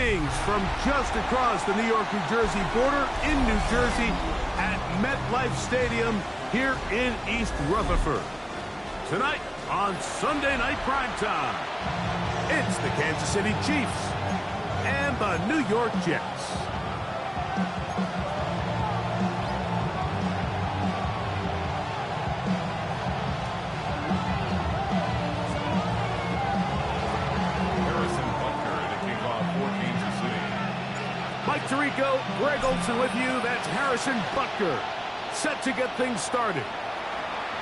Greetings from just across the New York-New Jersey border in New Jersey at MetLife Stadium here in East Rutherford. Tonight on Sunday Night Primetime, it's the Kansas City Chiefs and the New York Jets. Mike Tirico, Greg Olsen with you. That's Harrison Butker, set to get things started.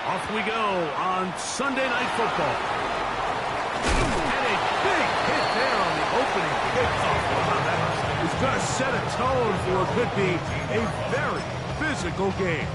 Off we go on Sunday Night Football. And a big hit there on the opening kickoff. Wow, that is going to set a tone for what could be a very physical game.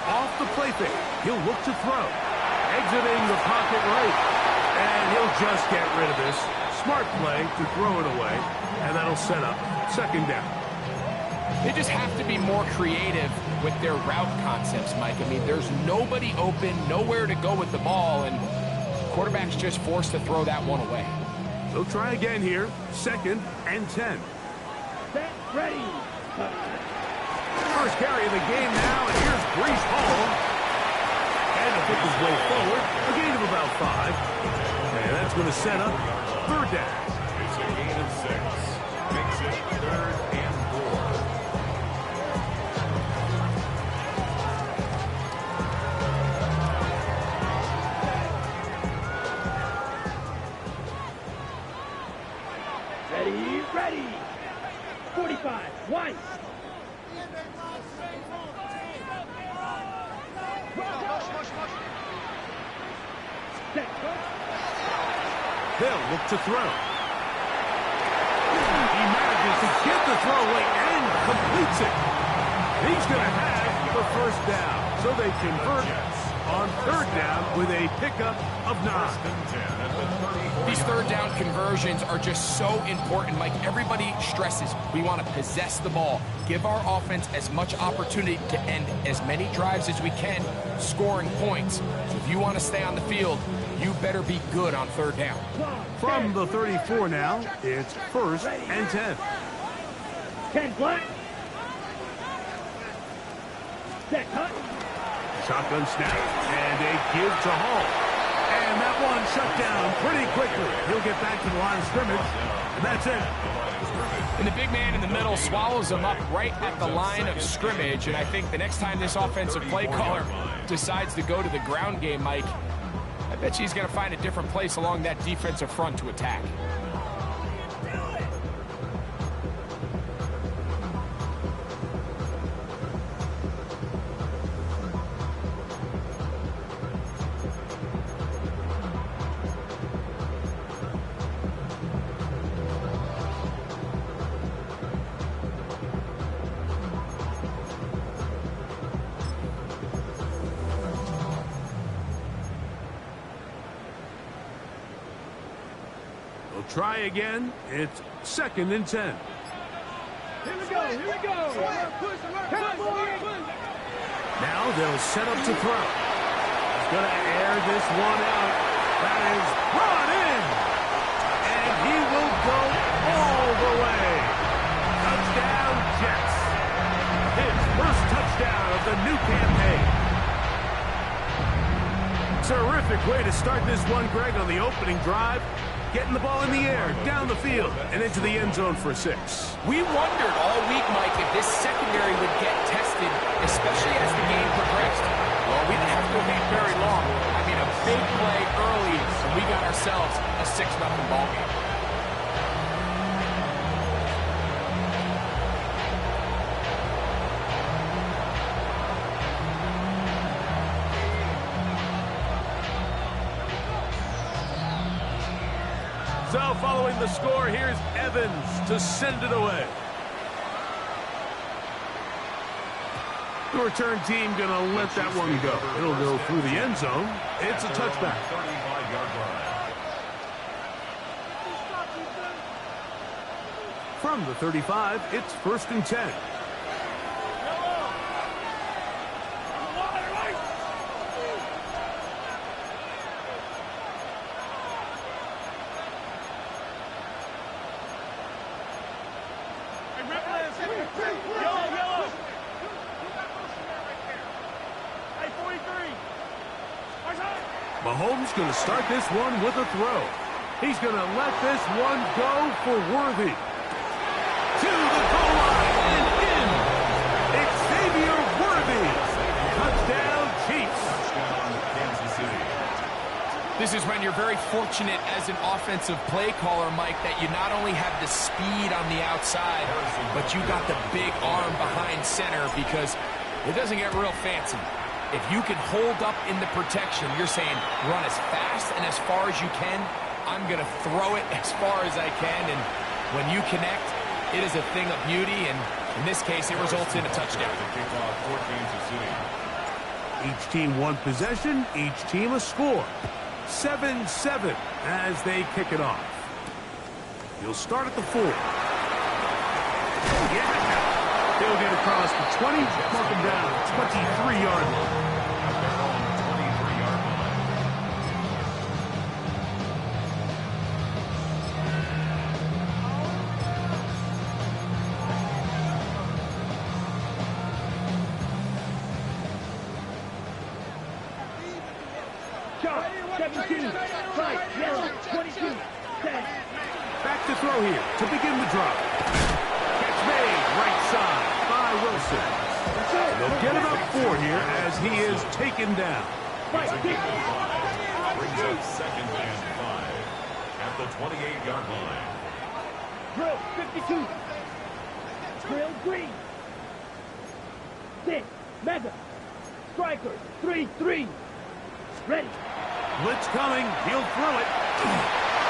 Off the play fake, he'll look to throw. Exiting the pocket right. And he'll just get rid of this. Smart play to throw it away. And that'll set up second down. They just have to be more creative with their route concepts, Mike. I mean, there's nobody open, nowhere to go with the ball, and quarterback's just forced to throw that one away. They'll try again here. 2nd and 10. Set, ready. First carry of the game now, and here's Breece Hall. And to pick his way forward, a gain of about 5. And that's going to set up third down. It's a gain of 6. Makes it 3rd and 4. Ready. 45. Weiss. They'll look to throw. He manages to get the throw away and completes it. He's going to have the first down. So they convert on third down with a pickup of 9. These third down conversions are just so important. Mike, everybody stresses we want to possess the ball, give our offense as much opportunity to end as many drives as we can, scoring points. So if you want to stay on the field, you better be good on third down. From the 34 now, it's 1st and 10. 10 black. Set, cut. Shotgun snap, and a give to Hall. And that one shut down pretty quickly. He'll get back to the line of scrimmage, and that's it. And the big man in the middle swallows him up right at the line of scrimmage, and I think the next time this offensive play caller decides to go to the ground game, Mike, I bet you he's going to find a different place along that defensive front to attack. Try again. It's 2nd and 10. Here we go. Now they'll set up to throw. He's going to air this one out. That is brought in. And he will go all the way. Touchdown, Jets. His first touchdown of the new campaign. Terrific way to start this one, Greg, on the opening drive. Getting the ball in the air, down the field, and into the end zone for 6. We wondered all week, Mike, if this secondary would get tested, especially as the game progressed. Well, we didn't have to wait very long. I mean, a big play early, and we got ourselves a 6-0 ball game. So following the score, here's Evans to send it away. The return team going to let that one go. It'll go through the end zone. It's a touchback. 35-yard line. From the 35, it's 1st and 10. Mahomes going to start this one with a throw. He's going to let this one go for Worthy. To the goal line and in. Xavier Worthy. Touchdown, Chiefs. Touchdown, Kansas City. This is when you're very fortunate as an offensive play caller, Mike, that you not only have the speed on the outside, but you got the big arm behind center, because it doesn't get real fancy. If you can hold up in the protection, you're saying run as fast and as far as you can. I'm going to throw it as far as I can. And when you connect, it is a thing of beauty. And in this case, it results in a touchdown. The kickoff for Kansas City. Each team one possession, each team a score. 7-7 as they kick it off. He'll start at the 4. Yeah. He'll get across the 20, mark him down, 23-yard line. At their own 23-yard line. Sharp, 17. Right, yellow, 22. 10. Back to throw here to begin the drive. Catch made, right side by Wilson. They'll get about 4 here as he is taken down. Right, It's a kick. gain of 5. Brings up 2nd and 5. At the 28-yard line. Drill, 52. Drill, green. 6. Mega. Striker, 3-3. Ready. Blitz coming, he'll throw it.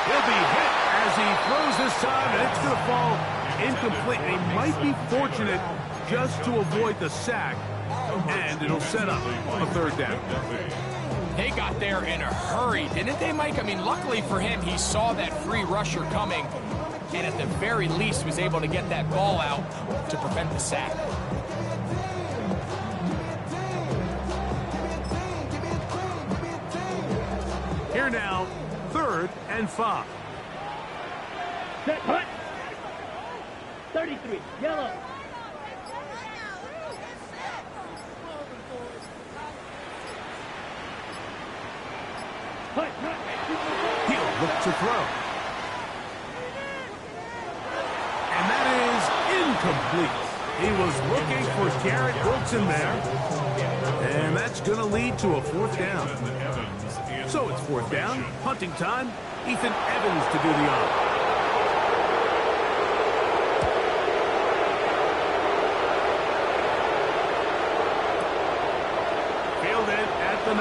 He'll be hit as he throws this time, and it's going to fall incomplete. They might be fortunate just to avoid the sack, and it'll set up a 3rd down. They got there in a hurry, didn't they, Mike? I mean, luckily for him, he saw that free rusher coming, and at the very least was able to get that ball out to prevent the sack. Here now, 3rd and 5. Set, hut. 33. Yellow. Hut, hut. He'll look to throw. And that is incomplete. He was looking for Garrett Wilson there. And that's going to lead to a 4th down. So it's 4th down, punting time. Ethan Evans to do the honor. Fielded at the 9.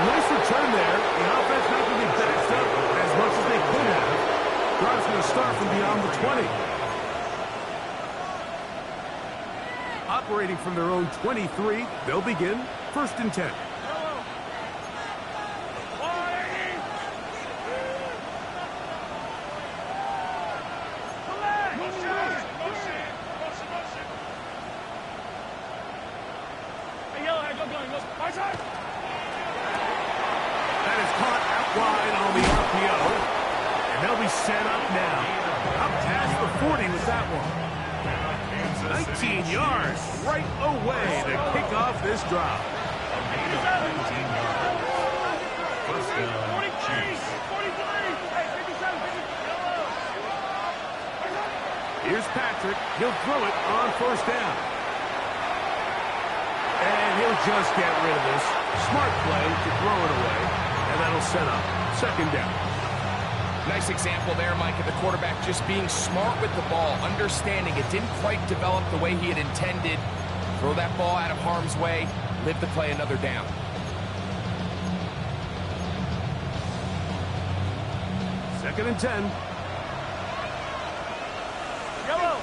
Nice return there. The offense not going to be backed up as much as they could have. Drive's going to start from beyond the 20. Operating from their own 23, they'll begin 1st and 10. That is caught out wide on the RPO. And they'll be set up now. Up past the 40 with that one. 19 yards right away to kick off this drive. A gain of 19 yards. 1st down, Chiefs. Here's Patrick. He'll throw it on 1st down. And he'll just get rid of this. Smart play to throw it away. And that'll set up 2nd down. Nice example there, Mike, of the quarterback just being smart with the ball, understanding it didn't quite develop the way he had intended. Throw that ball out of harm's way, live to play another down. Second and 10. Yellow.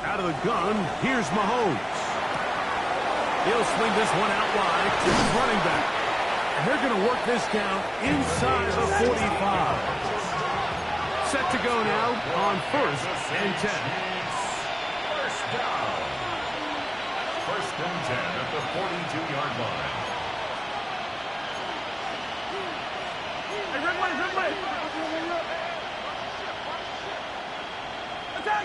Out of the gun, here's Mahomes. He'll swing this one out wide to his running back. And they're going to work this down inside the 45. Set to go now on first and 10. First down. First and 10 at the 42-yard line. Ridley. Attack.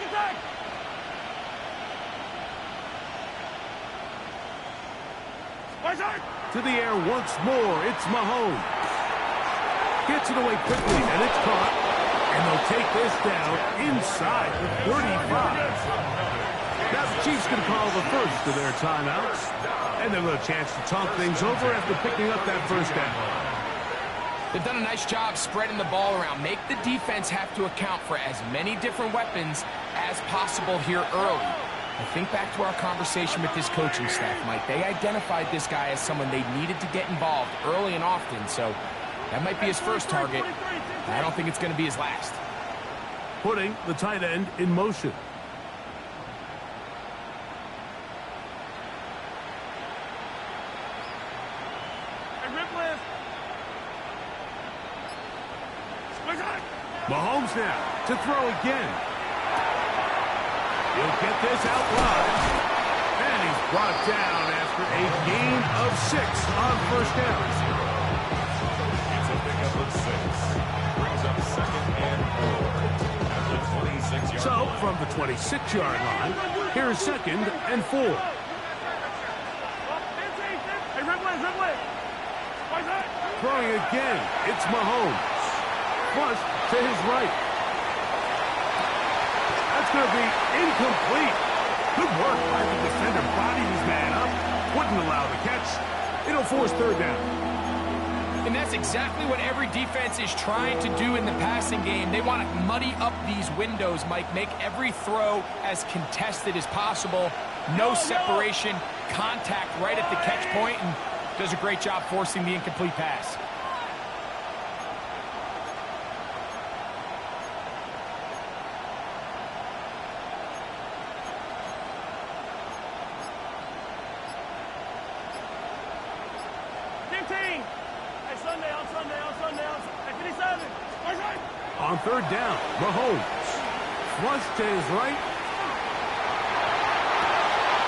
To the air once more, it's Mahomes. Gets it away quickly, and it's caught. And they'll take this down inside the 35. Now the Chiefs can call the first of their timeouts. And they'll have a chance to talk things over after picking up that first down. They've done a nice job spreading the ball around. Make the defense have to account for as many different weapons as possible here early. I think back to our conversation with this coaching staff, Mike. They identified this guy as someone they needed to get involved early and often, so that might be his first target. I don't think it's going to be his last. Putting the tight end in motion. Mahomes now to throw again. He'll get this out wide. And he's brought down after a gain of 6 on first down. It's a pickup of 6. Brings up second and 4 at the 26-yard So, line. from the 26-yard line, here's second and 4. Throwing again, it's Mahomes. Flush to his right. That's going to be incomplete. Good work by the defender. Bodied his man up. Wouldn't allow the catch. It'll force third down. And that's exactly what every defense is trying to do in the passing game. They want to muddy up these windows, Mike. Make every throw as contested as possible. No separation, contact right at the catch point, and does a great job forcing the incomplete pass. On third down, Mahomes. Flush to his right.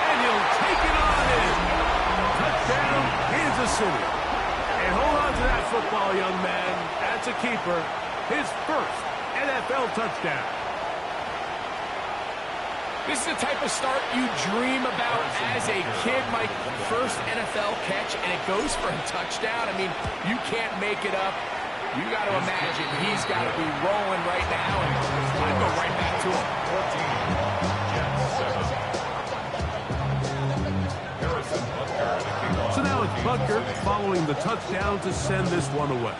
And he'll take it on in. Touchdown, Kansas City. And hold on to that football, young man. That's a keeper. His first NFL touchdown. This is the type of start you dream about as a kid, Mike. First NFL catch, and it goes for a touchdown. I mean, you can't make it up. You got to imagine he's got to be rolling right now, and I'd go right back to him. 14, So now it's Butker following the touchdown to send this one away.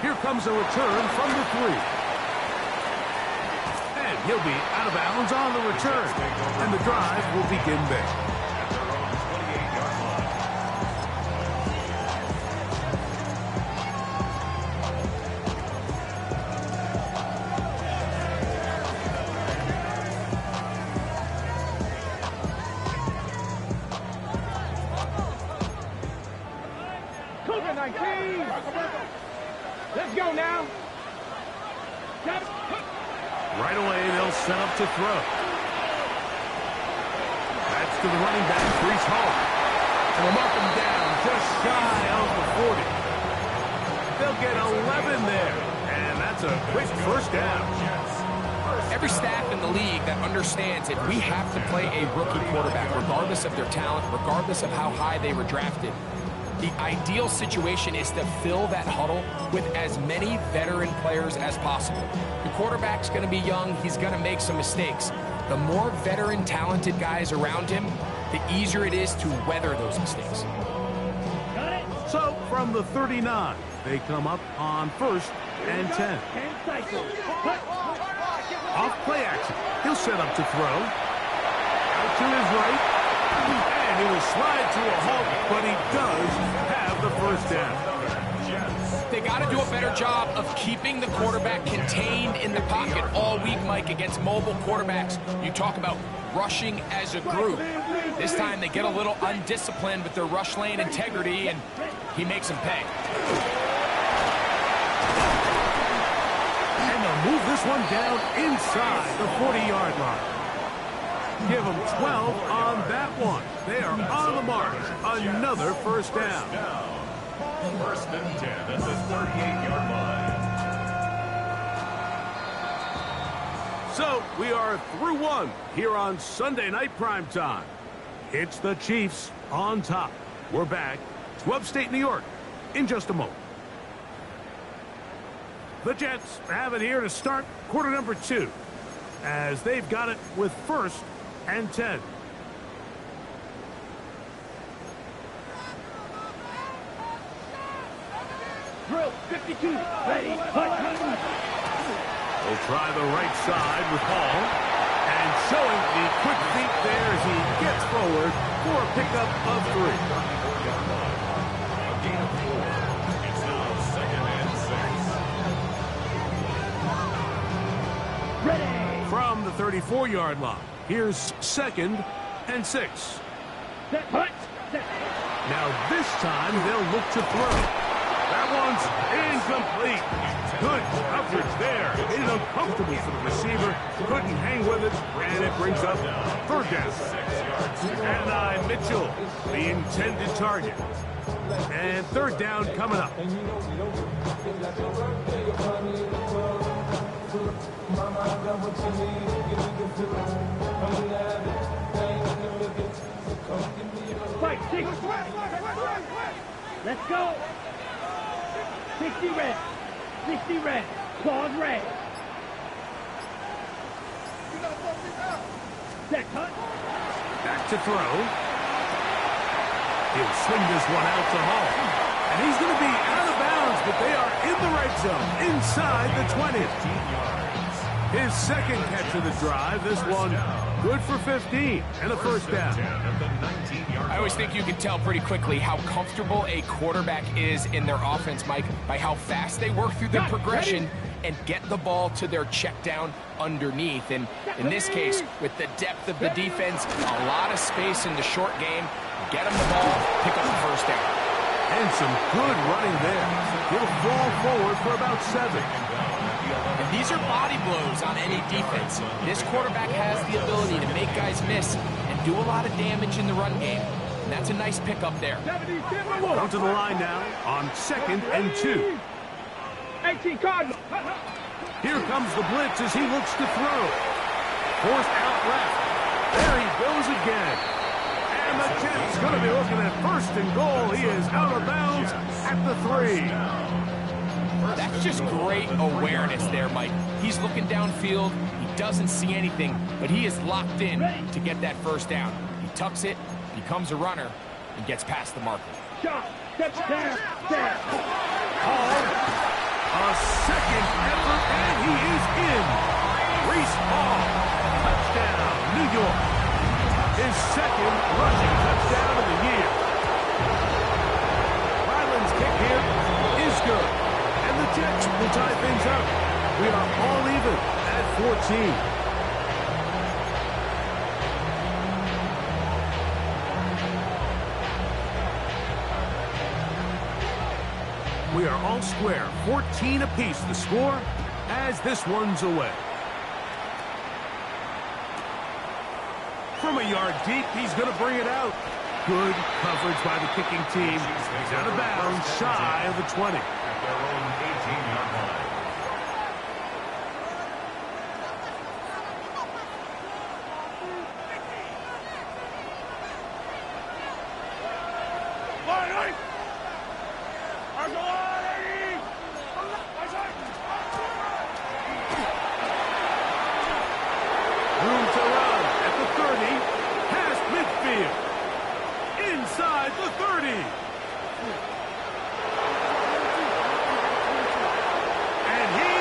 Here comes a return from the 3. And he'll be out of bounds on the return. And the drive will begin there. Let's go now. Right away, they'll set up to throw. That's to the running back, Breece Hall. And they'll mark him down just shy of the 40. They'll get 11 there. And that's a quick first down. Every staff in the league that understands it, we have to play a rookie quarterback, regardless of their talent, regardless of how high they were drafted. The ideal situation is to fill that huddle with as many veteran players as possible. The quarterback's going to be young. He's going to make some mistakes. The more veteran, talented guys around him, the easier it is to weather those mistakes. So, from the 39, they come up on first and 10. Off play action. He'll set up to throw. Out to his right. And he will slide to a halt, but he does have the first down. They got to do a better job of keeping the quarterback contained in the pocket all week, Mike, against mobile quarterbacks. You talk about rushing as a group. This time they get a little undisciplined with their rush lane integrity, and he makes them pay. And they'll move this one down inside the 40-yard line. Give them 12 on that one. They are on the mark. Another first down. First and 10 at the 38-yard line. So we are through one here on Sunday Night Primetime. It's the Chiefs on top. We're back to upstate New York in just a moment. The Jets have it here to start quarter number 2, as they've got it with first and 10. Drill 52. Ready. We'll try the right side with Hall. And showing the quick feet there as he gets forward for a pickup of 3. A gain of 4. It's now second and 6. Ready. From the 34-yard line, here's second and 6. Set. Hut. Set. Now this time they'll look to throw. That one's incomplete. Good coverage there. It is uncomfortable for the receiver. Couldn't hang with it, and it brings up third down. Adonai Mitchell, the intended target. And third down coming up. Fight. 6. Let's go. 60 red. 60 red. Claws red. Set. Cut. Back to throw. He'll swing this one out to Hall. And he's going to be out of bounds, but they are in the red zone, inside the 20. 15 yards. His second catch of the drive. This one good for 15 and a first down. I always think you can tell pretty quickly how comfortable a quarterback is in their offense, Mike, by how fast they work through their progression and get the ball to their check down underneath. And in this case, with the depth of the defense, a lot of space in the short game, get him the ball, pick up the first down. And some good running there. He'll fall forward for about 7. And these are body blows on any defense. This quarterback has the ability to make guys miss and do a lot of damage in the run game. And that's a nice pickup there. Down to the line now on second and 2. 18 Cardinal. Here comes the blitz as he looks to throw. Forced out left. There he goes again. And the Jets going to be looking at first and goal. He is out of bounds at the 3. That's just great awareness there, Mike. He's looking downfield. He doesn't see anything, but he is locked in to get that first down. He tucks it, becomes a runner, and gets past the marker. Shot. Step down. Step. Hall. A second effort, and he is in. Breece Hall. Touchdown, New York. His second rushing touchdown of the year. Ryland's kick here is good. And the Jets will tie things up. We are all even at 14. We are all square, 14 apiece the score as this one's away. From a yard deep, he's going to bring it out. Good coverage by the kicking team. He's out of bounds, shy of the 20. At their own 18-yard line. Room to run at the 30, past midfield, inside the 30. And he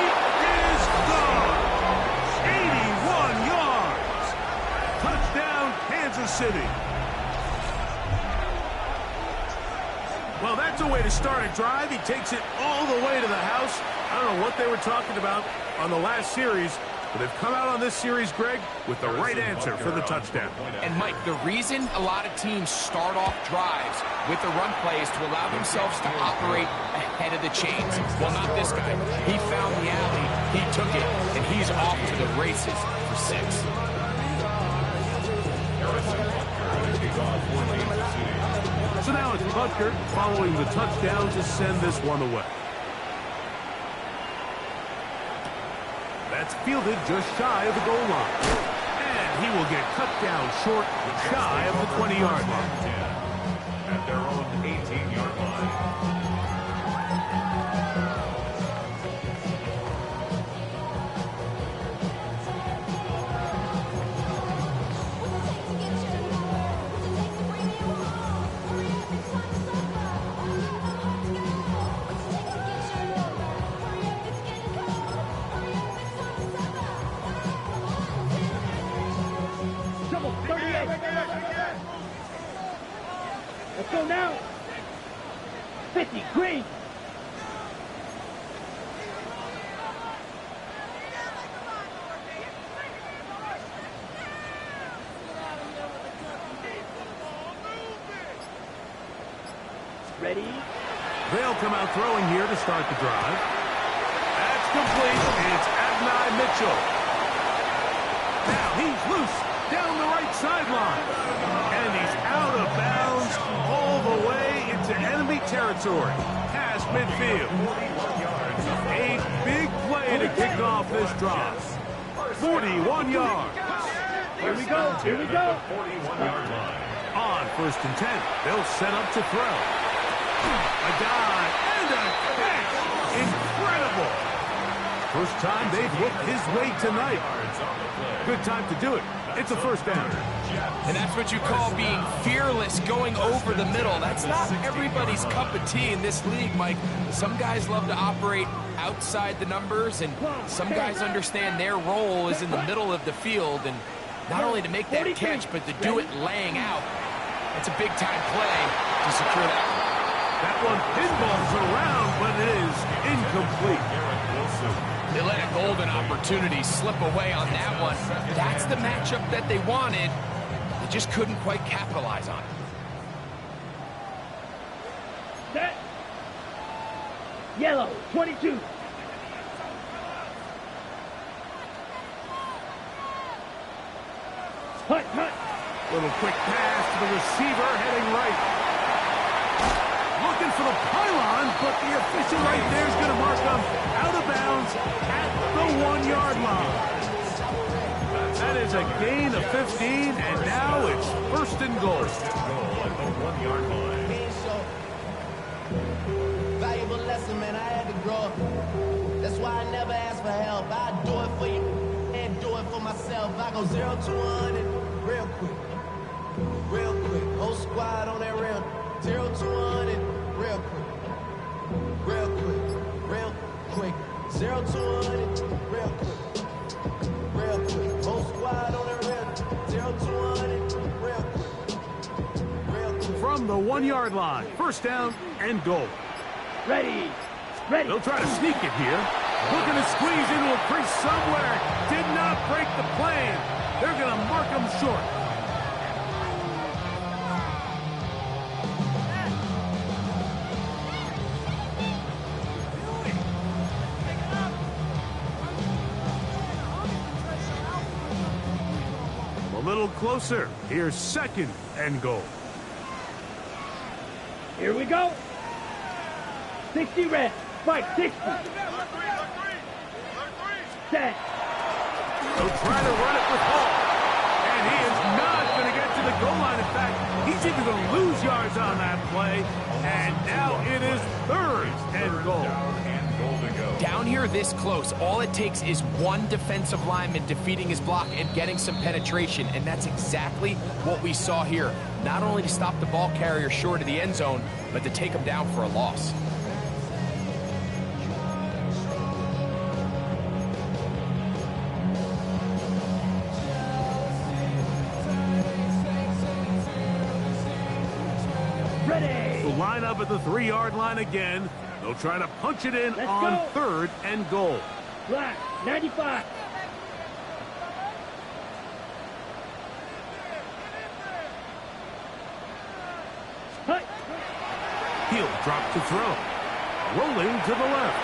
is gone. 81 yards. Touchdown, Kansas City. That's a way to start a drive. He takes it all the way to the house. I don't know what they were talking about on the last series, but they've come out on this series, Greg, with the right answer for the touchdown. And, Mike, the reason a lot of teams start off drives with the run play is to allow themselves to operate ahead of the chains. Well, not this guy. He found the alley, he took it, and he's off to the races for 6. So now it's Butker following the touchdown to send this one away. That's fielded just shy of the goal line. And he will get cut down short, shy of the 20-yard line. At their own 18-yard line. Let's go now. 50, green. Ready? They'll come out throwing here to start the drive. That's complete. It's Adonai Mitchell. Now he's loose down the right sideline. And he's out of bounds all the way into enemy territory. Past midfield. A big play to kick off this drive. 41 yards. Here we go. Here we go. 41-yard line. On 1st and 10, they'll set up to throw. A dive and a catch. Incredible. First time they've looked his way tonight. Good time to do it. It's a first down. And that's what you call being fearless, going over the middle. That's not everybody's cup of tea in this league, Mike. Some guys love to operate outside the numbers, and some guys understand their role is in the middle of the field, and not only to make that catch, but to do it laying out. It's a big-time play to secure that. That one pinballs around, but it is incomplete. They let a golden opportunity slip away on that one. That's the matchup that they wanted. They just couldn't quite capitalize on it. Set. Yellow, 22. Hut, hut. Little quick pass to the receiver heading right. Looking for the pylon, but the official right there is going to mark them out of bounds at the 1-yard line. That is a gain of 15, and now it's 1st and goal. At the 1-yard line. Valuable lesson, man. I had to grow up. That's why I never ask for help. I do it for you and do it for myself. I go 0 to 100 real quick. Real quick. Whole squad on that rail. 0 to 100 real quick. Real quick. Real quick. 0 to 100 real quick. Real quick. Whole squad on that rail. 0 to 100 real quick. Real quick. From the 1-yard line, first down and goal. Ready. Ready. They'll try to sneak it here. Looking to squeeze into a crease somewhere. Did not break the plan. They're going to mark them short. A little closer. Here's 2nd and goal. Here we go. 60 red. Spike, 60. Set. They'll try to run it with Hall. And he is not going to get to the goal line. In fact, he's even going to lose yards on that play. And now it is 3rd and goal. Down here this close, all it takes is one defensive lineman defeating his block and getting some penetration, and that's exactly what we saw here. Not only to stop the ball carrier short of the end zone, but to take him down for a loss. Ready. line up at the 3-yard line again. They'll try to punch it in on 3rd and goal. Black, 95. He'll drop to throw. Rolling to the left.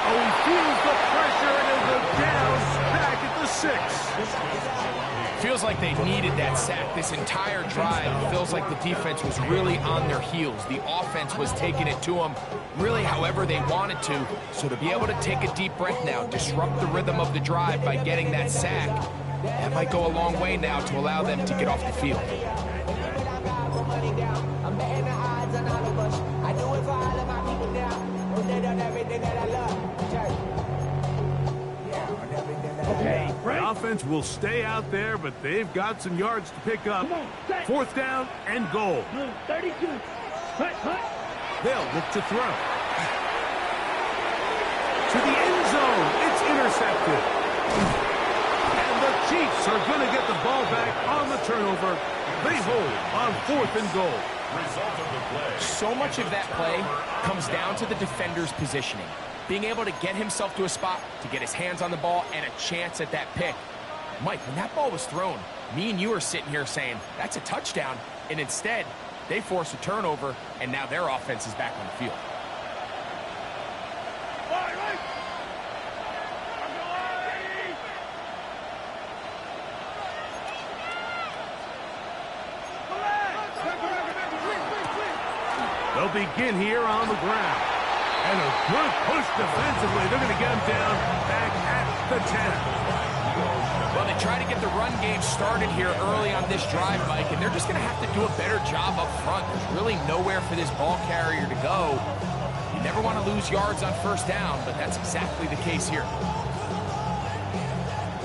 Oh, he feels the pressure and he'll go down back at the 6. Feels like they needed that sack this entire drive. Feels like the defense was really on their heels. The offense was taking it to them really however they wanted to. So to be able to take a deep breath now, disrupt the rhythm of the drive by getting that sack, that might go a long way now to allow them to get off the field. Okay, The offense will stay out there, but they've got some yards to pick up. 4th down and goal. 32. They'll look to throw. To the end zone. It's intercepted. And the Chiefs are going to get the ball back on the turnover. They hold on 4th and goal. So much of that play comes down to the defender's positioning. Being able to get himself to a spot, to get his hands on the ball, and a chance at that pick. Mike, when that ball was thrown, me and you are sitting here saying, that's a touchdown. And instead, they force a turnover, and now their offense is back on the field. They'll begin here on the ground. And a good push defensively. They're going to get him down back at the 10. Well, they try to get the run game started here early on this drive, Mike, and they're just going to have to do a better job up front. There's really nowhere for this ball carrier to go. You never want to lose yards on 1st down, but that's exactly the case here.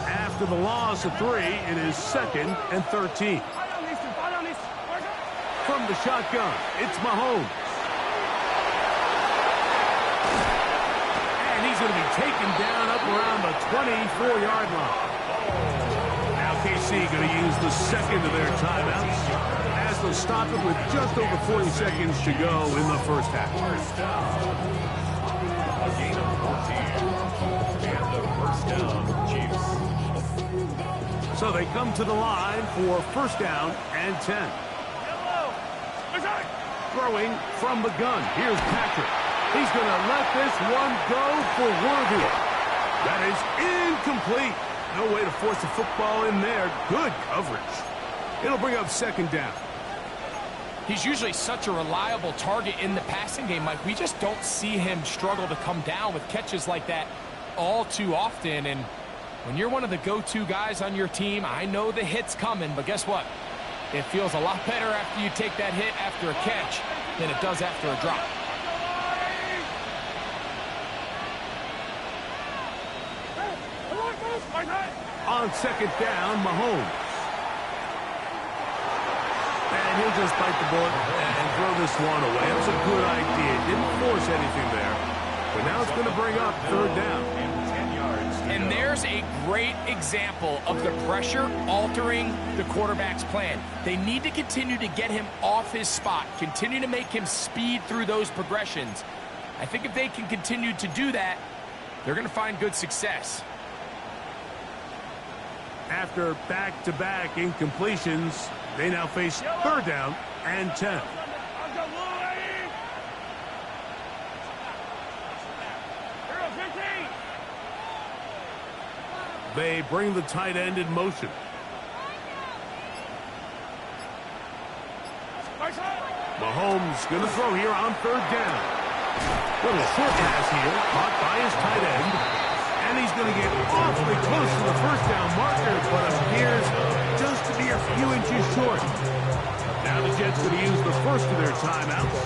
After the loss of 3, it is 2nd and 13. From the shotgun, it's Mahomes. And he's going to be taken down up around the 24-yard line. Now KC going to use the 2nd of their timeouts as they'll stop it with just over 40 seconds to go in the 1st half. A gain of 14. And the 1st down, Chiefs. So they come to the line for 1st down and 10. Throwing from the gun. Here's Patrick. He's going to let this one go for Worthy. That is incomplete. No way to force the football in there. Good coverage. It'll bring up 2nd down. He's usually such a reliable target in the passing game, Mike. We just don't see him struggle to come down with catches like that all too often. And when you're one of the go-to guys on your team, I know the hit's coming, but guess what? It feels a lot better after you take that hit after a catch than it does after a drop. On 2nd down, Mahomes. And he'll just bite the bullet and throw this one away. It was a good idea. Didn't force anything there. But now it's going to bring up 3rd down. And there's a great example of the pressure altering the quarterback's plan. They need to continue to get him off his spot, continue to make him speed through those progressions. I think if they can continue to do that, they're going to find good success. After back-to-back incompletions, they now face 3rd down and 10. They bring the tight end in motion. Mahomes going to throw here on 3rd down. Little short pass here, caught by his tight end. And he's going to get awfully close to the 1st down marker, but appears just to be a few inches short. Now the Jets going to use the 1st of their timeouts.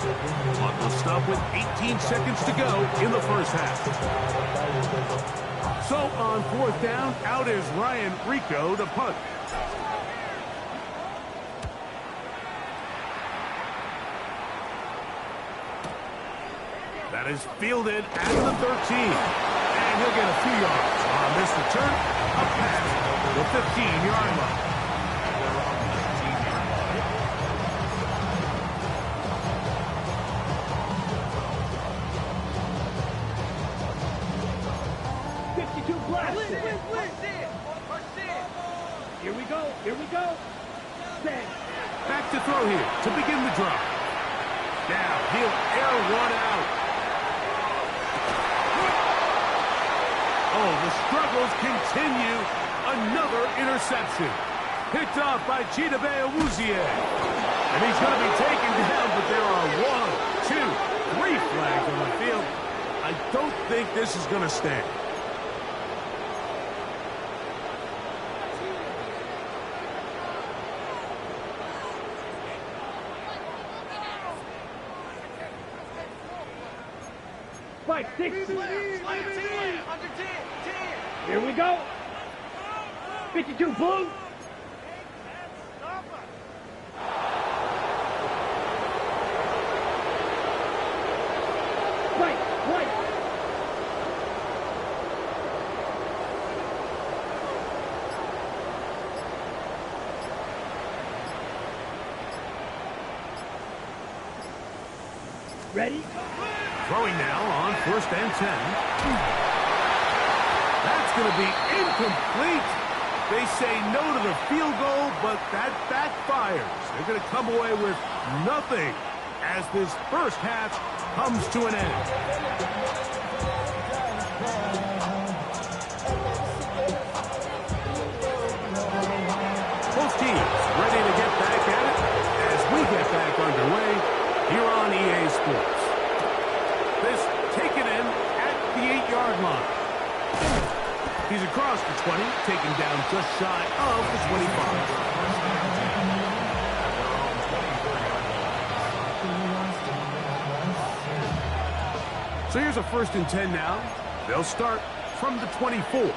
Clock will stop with 18 seconds to go in the 1st half. So on 4th down, out is Ryan Rico to punt. That is fielded at the 13. And he'll get a few yards on this return. Up past the 15-yard line. Here we go. Here we go. Set. Back to throw here to begin the drive. Now he'll air one out. Oh, the struggles continue. Another interception. Picked off by Chidobe Awuzie. And he's going to be taken down, but there are 1, 2, 3 flags on the field. I don't think this is going to stand. Spike, 6. Here we go. 52, blue. White, white. Ready? Throwing now on 1st and 10. That's going to be incomplete. They say no to the field goal, but that backfires. They're going to come away with nothing as this first half comes to an end. Both teams ready to get back at it as we get back underway here on EA Sports. This taken in at the 8-yard line. He's across the 20, taken down just shy of the 25. So here's a 1st and 10 now. They'll start from the 24.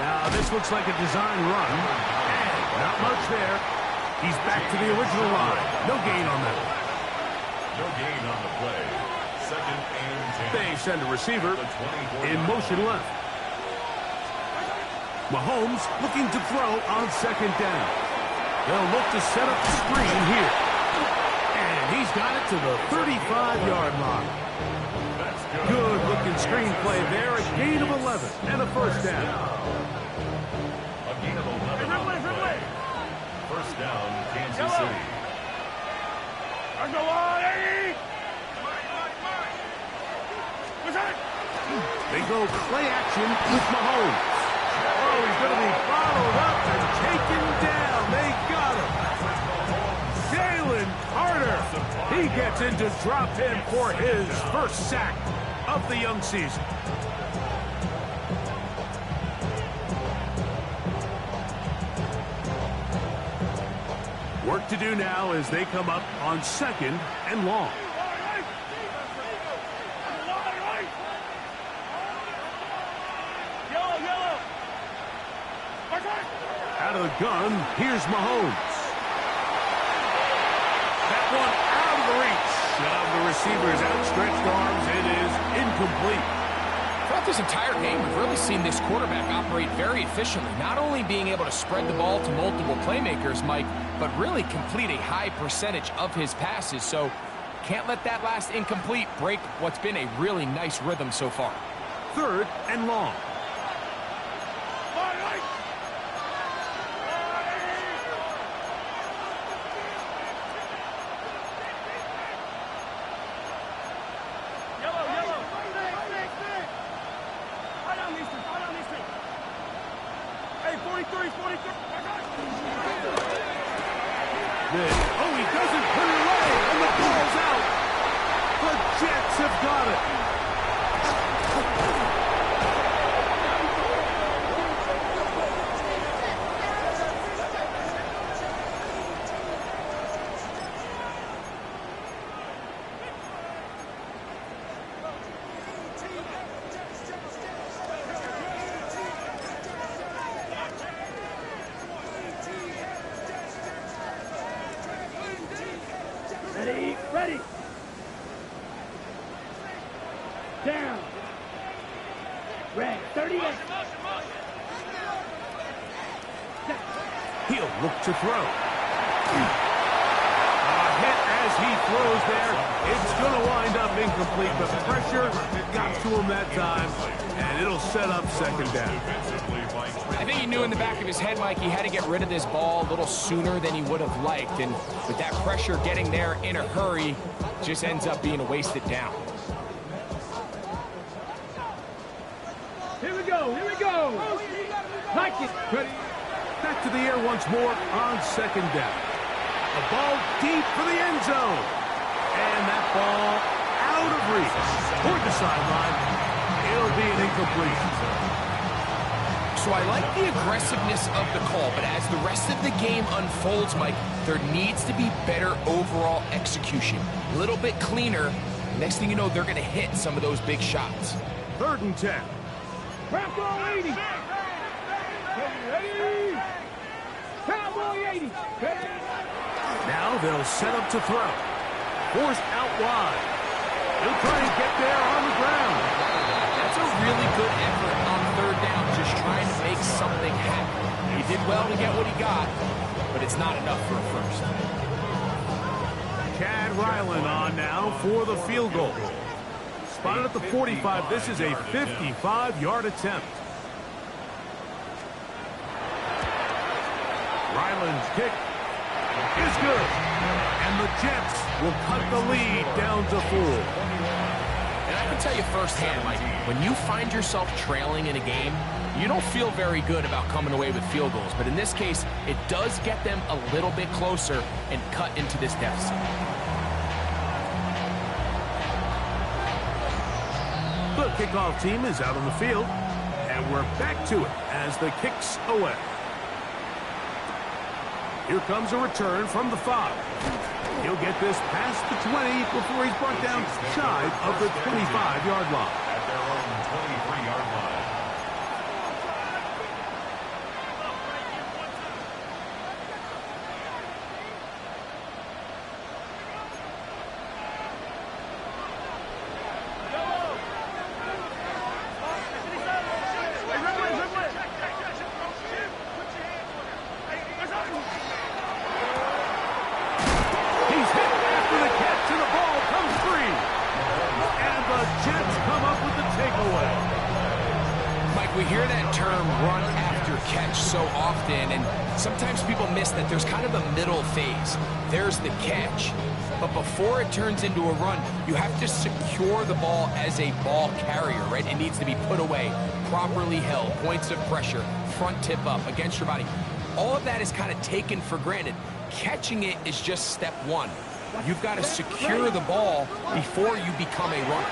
Now, this looks like a design run. And not much there. He's back to the original line. No gain on that. No gain on the play. 2nd and 10. They send a receiver in motion left. Mahomes looking to throw on 2nd down. They'll look to set up the screen here. And he's got it to the 35-yard line. Good-looking screenplay there. A gain of 11 and a 1st down. A gain of 11 on the play. 1st down, Kansas City. They go play action with Mahomes. Oh, he's going to be followed up and taken down. They got him. Jalen Carter. He gets into drop in for his 1st sack of the young season. Work to do now as they come up on 2nd and long. Out of the gun, here's Mahomes. That one out of the reach of the receiver's outstretched arms. It is incomplete. Throughout this entire game, we've really seen this quarterback operate very efficiently, not only being able to spread the ball to multiple playmakers, Mike, but really complete a high percentage of his passes. So can't let that last incomplete break what's been a really nice rhythm so far. 3rd and long. Oh, he doesn't put it away, and the ball's out. The Jets have got it. Ready, ready. Down. Red, 38. He'll look to throw. A hit as he throws there. It's going to wind up incomplete, but pressure got to him that time, and it'll set up second down. I think he knew in the back of his head, Mike, he had to get rid of this ball a little sooner than he would have liked, and with that pressure getting there in a hurry, just ends up being a wasted down. Here we go, here we go. Like it. Back to the air once more on second down. A ball deep for the end zone. And that ball out of reach toward the sideline. It'll be an incompletion. So I like the aggressiveness of the call, but as the rest of the game unfolds, Mike, there needs to be better overall execution. A little bit cleaner. Next thing you know, they're going to hit some of those big shots. 3rd and 10. Cowboy 80. Ready. Cowboy 80. Ready. Now they'll set up to throw. Forced out wide. He'll try and get there on the ground. That's a really good effort on 3rd down, just trying to make something happen. He did well to get what he got, but it's not enough for a first. Chad Ryland on now for the field goal. Spotted at the 45. This is a 55-yard attempt. Ryland's kick is good. And the Jets will cut the lead down to 4. And I can tell you firsthand, Mike, when you find yourself trailing in a game, you don't feel very good about coming away with field goals. But in this case, it does get them a little bit closer and cut into this deficit. The kickoff team is out on the field, and we're back to it as the kick's away. Here comes a return from the 5. He'll get this past the 20 before he's brought down shy of the 25-yard line. At their own 23-yard line. We hear that term run after catch so often, and sometimes people miss that there's kind of a middle phase. There's the catch, but before it turns into a run, you have to secure the ball as a ball carrier, right? It needs to be put away, properly held, points of pressure, front tip up against your body. All of that is kind of taken for granted. Catching it is just step one. You've got to secure the ball before you become a runner.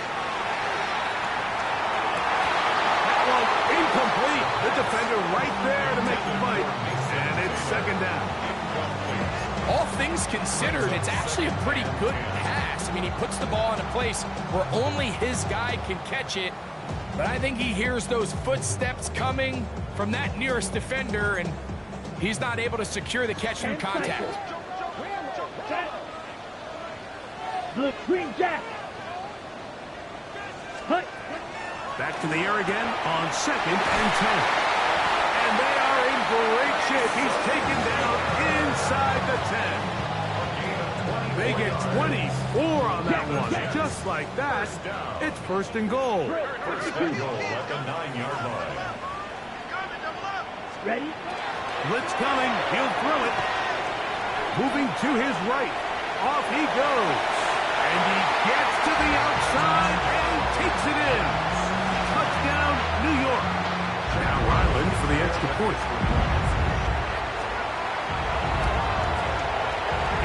Incomplete. The defender right there to make the fight. And it's second down. All things considered, it's actually a pretty good pass. I mean, he puts the ball in a place where only his guy can catch it. But I think he hears those footsteps coming from that nearest defender, and he's not able to secure the catch through contact. Look, Green Jack. Hut. Back to the air again on 2nd and 10. And they are in great shape. He's taken down inside the 10. They get 24 on that one. Just like that, it's 1st and goal. First and goal at the 9-yard line. Ready? Blitz coming. He'll throw it. Moving to his right. Off he goes. And he gets to the outside and takes it in. Touchdown, New York. Now Ryland for the extra point.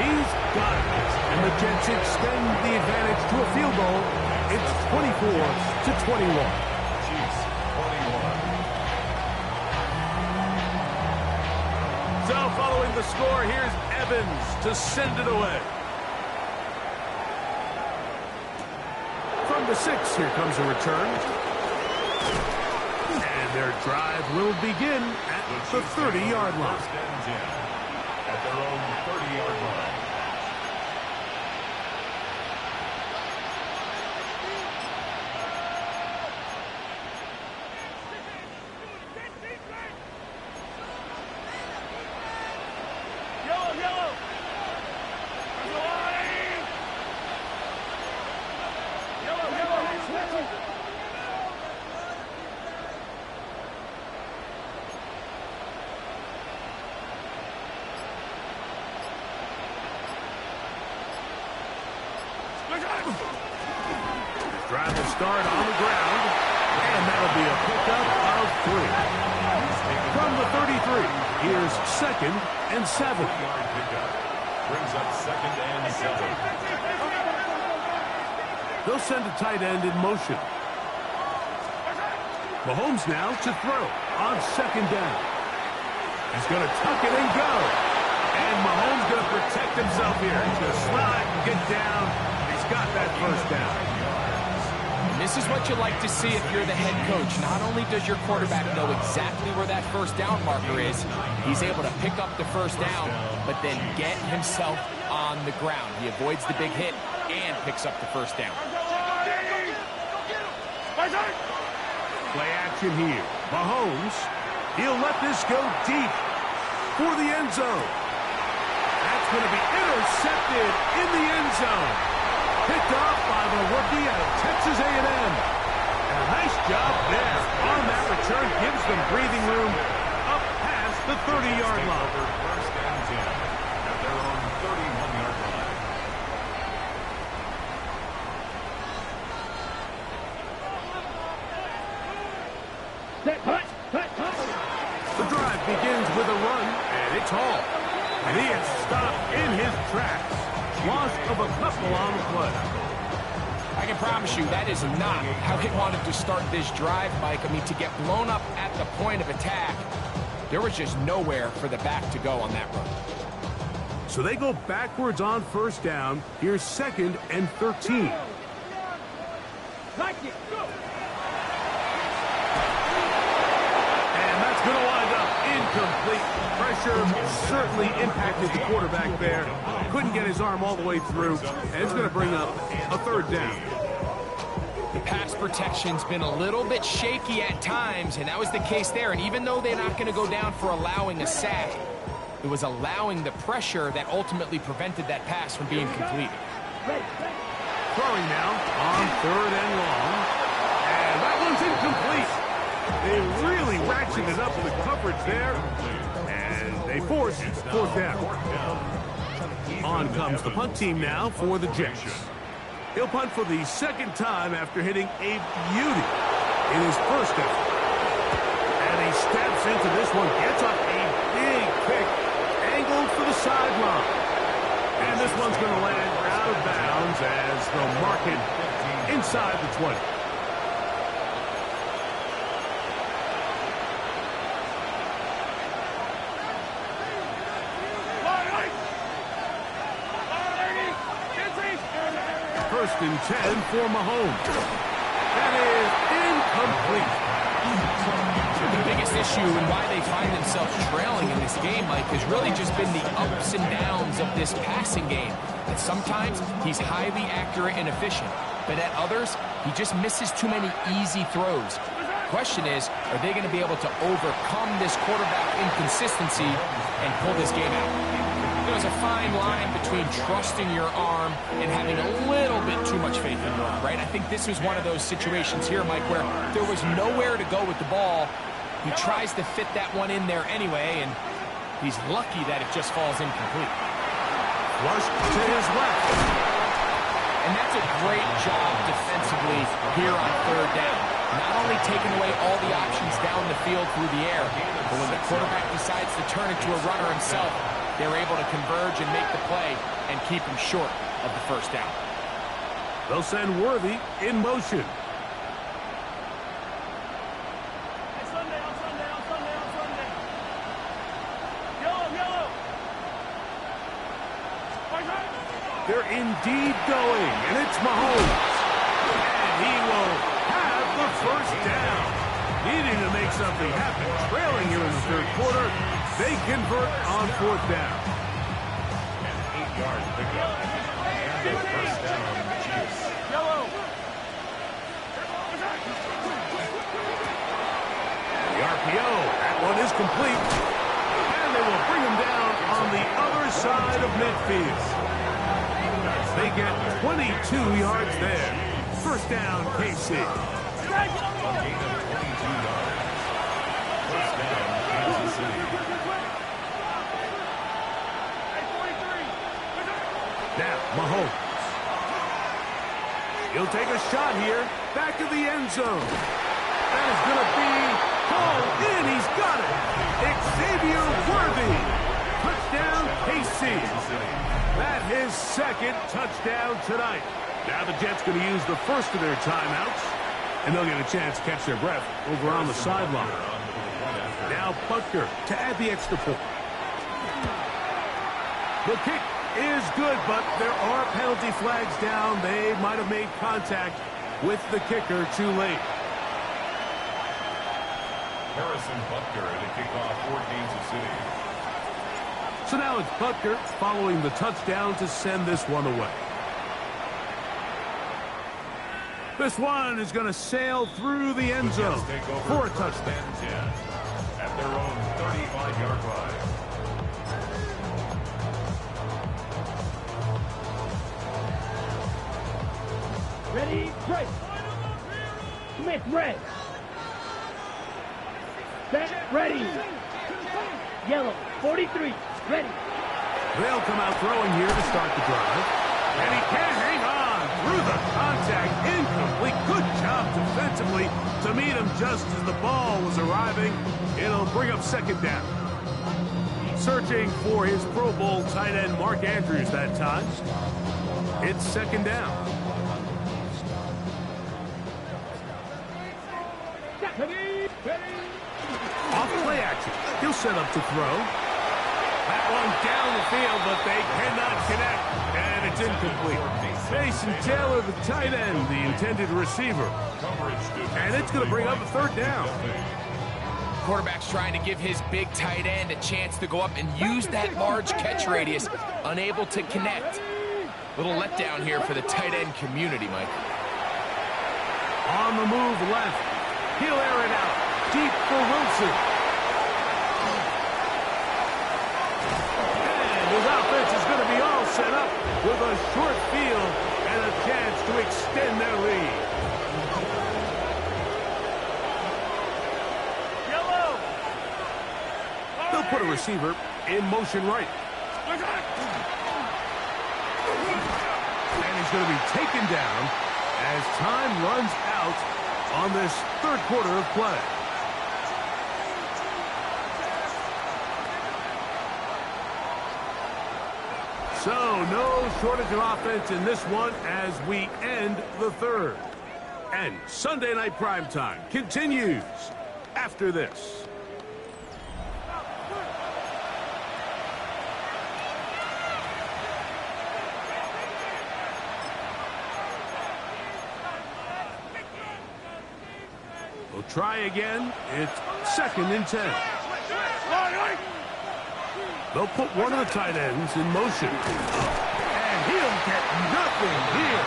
He's got it. And the Jets extend the advantage to a field goal. It's 24-21. Chiefs, 21. So following the score, here's Evans to send it away. From the 6, here comes a return. And their drive will begin at the 30-yard line. 1st and 10 at their own 30-yard line. Drive will start on the ground, and that'll be a pickup of 3. From the 33, here's 2nd and 7. Brings up 2nd and 7. They'll send a tight end in motion. Mahomes now to throw on 2nd down. He's going to tuck it and go. And Mahomes going to protect himself here. He's going to slide and get down. He's got that first down. And this is what you like to see if you're the head coach. Not only does your quarterback know exactly where that first down marker is, he's able to pick up the first down, but then get himself on the ground. He avoids the big hit and picks up the first down. Play action here. Mahomes, he'll let this go deep for the end zone. That's going to be intercepted in the end zone. Picked off by the rookie out of Texas A&M. And a nice job there on that return. Gives them breathing room up past the 30-yard line. First and 10 at their own 31-yard line. The drive begins with a run, and it's Hall. And he is stopped in his tracks. Loss of a couple on the play. I can promise you that is not how he wanted to start this drive, Mike. I mean, to get blown up at the point of attack, there was just nowhere for the back to go on that run. So they go backwards on first down. Here's 2nd and 13. Like it. Go. And that's going to wind up incomplete. Pressure certainly impacted the quarterback there. Couldn't get his arm all the way through, and it's going to bring up a 3rd down. The pass protection's been a little bit shaky at times, and that was the case there. And even though they're not going to go down for allowing a sack, it was allowing the pressure that ultimately prevented that pass from being completed. Throwing now on 3rd and long. And that one's incomplete. They really ratcheted up the coverage there. And they force 4th down. On comes the punt team now for the Jets. He'll punt for the 2nd time after hitting a beauty in his first effort. And he steps into this one, gets up a big kick, angled for the sideline. And this one's going to land out of bounds as they'll mark it inside the 20. First and 10 for Mahomes. That is incomplete. The biggest issue and why they find themselves trailing in this game, Mike, has really just been the ups and downs of this passing game. And sometimes he's highly accurate and efficient, but at others, he just misses too many easy throws. Question is, are they going to be able to overcome this quarterback inconsistency and pull this game out? There's a fine line between trusting your arm and having a little bit too much faith in your arm, right? I think this was one of those situations here, Mike, where there was nowhere to go with the ball. He tries to fit that one in there anyway, and he's lucky that it just falls incomplete. Flush to his left. And that's a great job defensively here on 3rd down. Not only taking away all the options down the field through the air, but when the quarterback decides to turn into a runner himself, they're able to converge and make the play and keep him short of the first down. They'll send Worthy in motion. They're indeed going, and it's Mahomes. And he will have the first down. Needing to make something happen. Trailing here in the 3rd quarter. They convert on 4th down. An 8-yard pickup. And a first down, Chiefs. The RPO. That one is complete. And they will bring him down on the other side of midfield. They get 22 yards there. First down, KC. Gain of 22 yards. First down, Kansas City. Now, Mahomes. He'll take a shot here. Back of the end zone. That is going to be hauled in. He's got it. Xavier Worthy. Touchdown, KC. That his second touchdown tonight. Now the Jets going to use the first of their timeouts, and they'll get a chance to catch their breath over on the sideline. Now Butker to add the extra point. The kick is good, but there are penalty flags down. They might have made contact with the kicker too late. Harrison Butker to kick off for Kansas City. So now it's Butker following the touchdown to send this one away. This one is going to sail through the end zone for a touchdown. At their own 35-yard line. Ready, break. Smith, red. Set, ready. Yellow, 43, ready. They'll come out throwing here to start the drive. And he can't hang on through the contact. Incomplete. Good job defensively to meet him just as the ball was arriving. It'll bring up second down. Searching for his Pro Bowl tight end Mark Andrews that time. It's second down. Off play action. He'll set up to throw. That one down the field, but they cannot connect. And it's incomplete. Mason Taylor, the tight end, the intended receiver. And it's going to bring up a third down. Quarterback's trying to give his big tight end a chance to go up and use that large catch radius. Unable to connect. Little letdown here for the tight end community, Mike. On the move left. He'll air it out. Deep for Wilson. And his offense is going to be all set up with a short field and a chance to extend their lead. Yellow. They'll put a receiver in motion right. And he's going to be taken down as time runs out on this third quarter of play. So, no shortage of offense in this one as we end the third. And Sunday Night Primetime continues after this. We'll try again. It's second and 10. They'll put one of the tight ends in motion. And he'll get nothing here.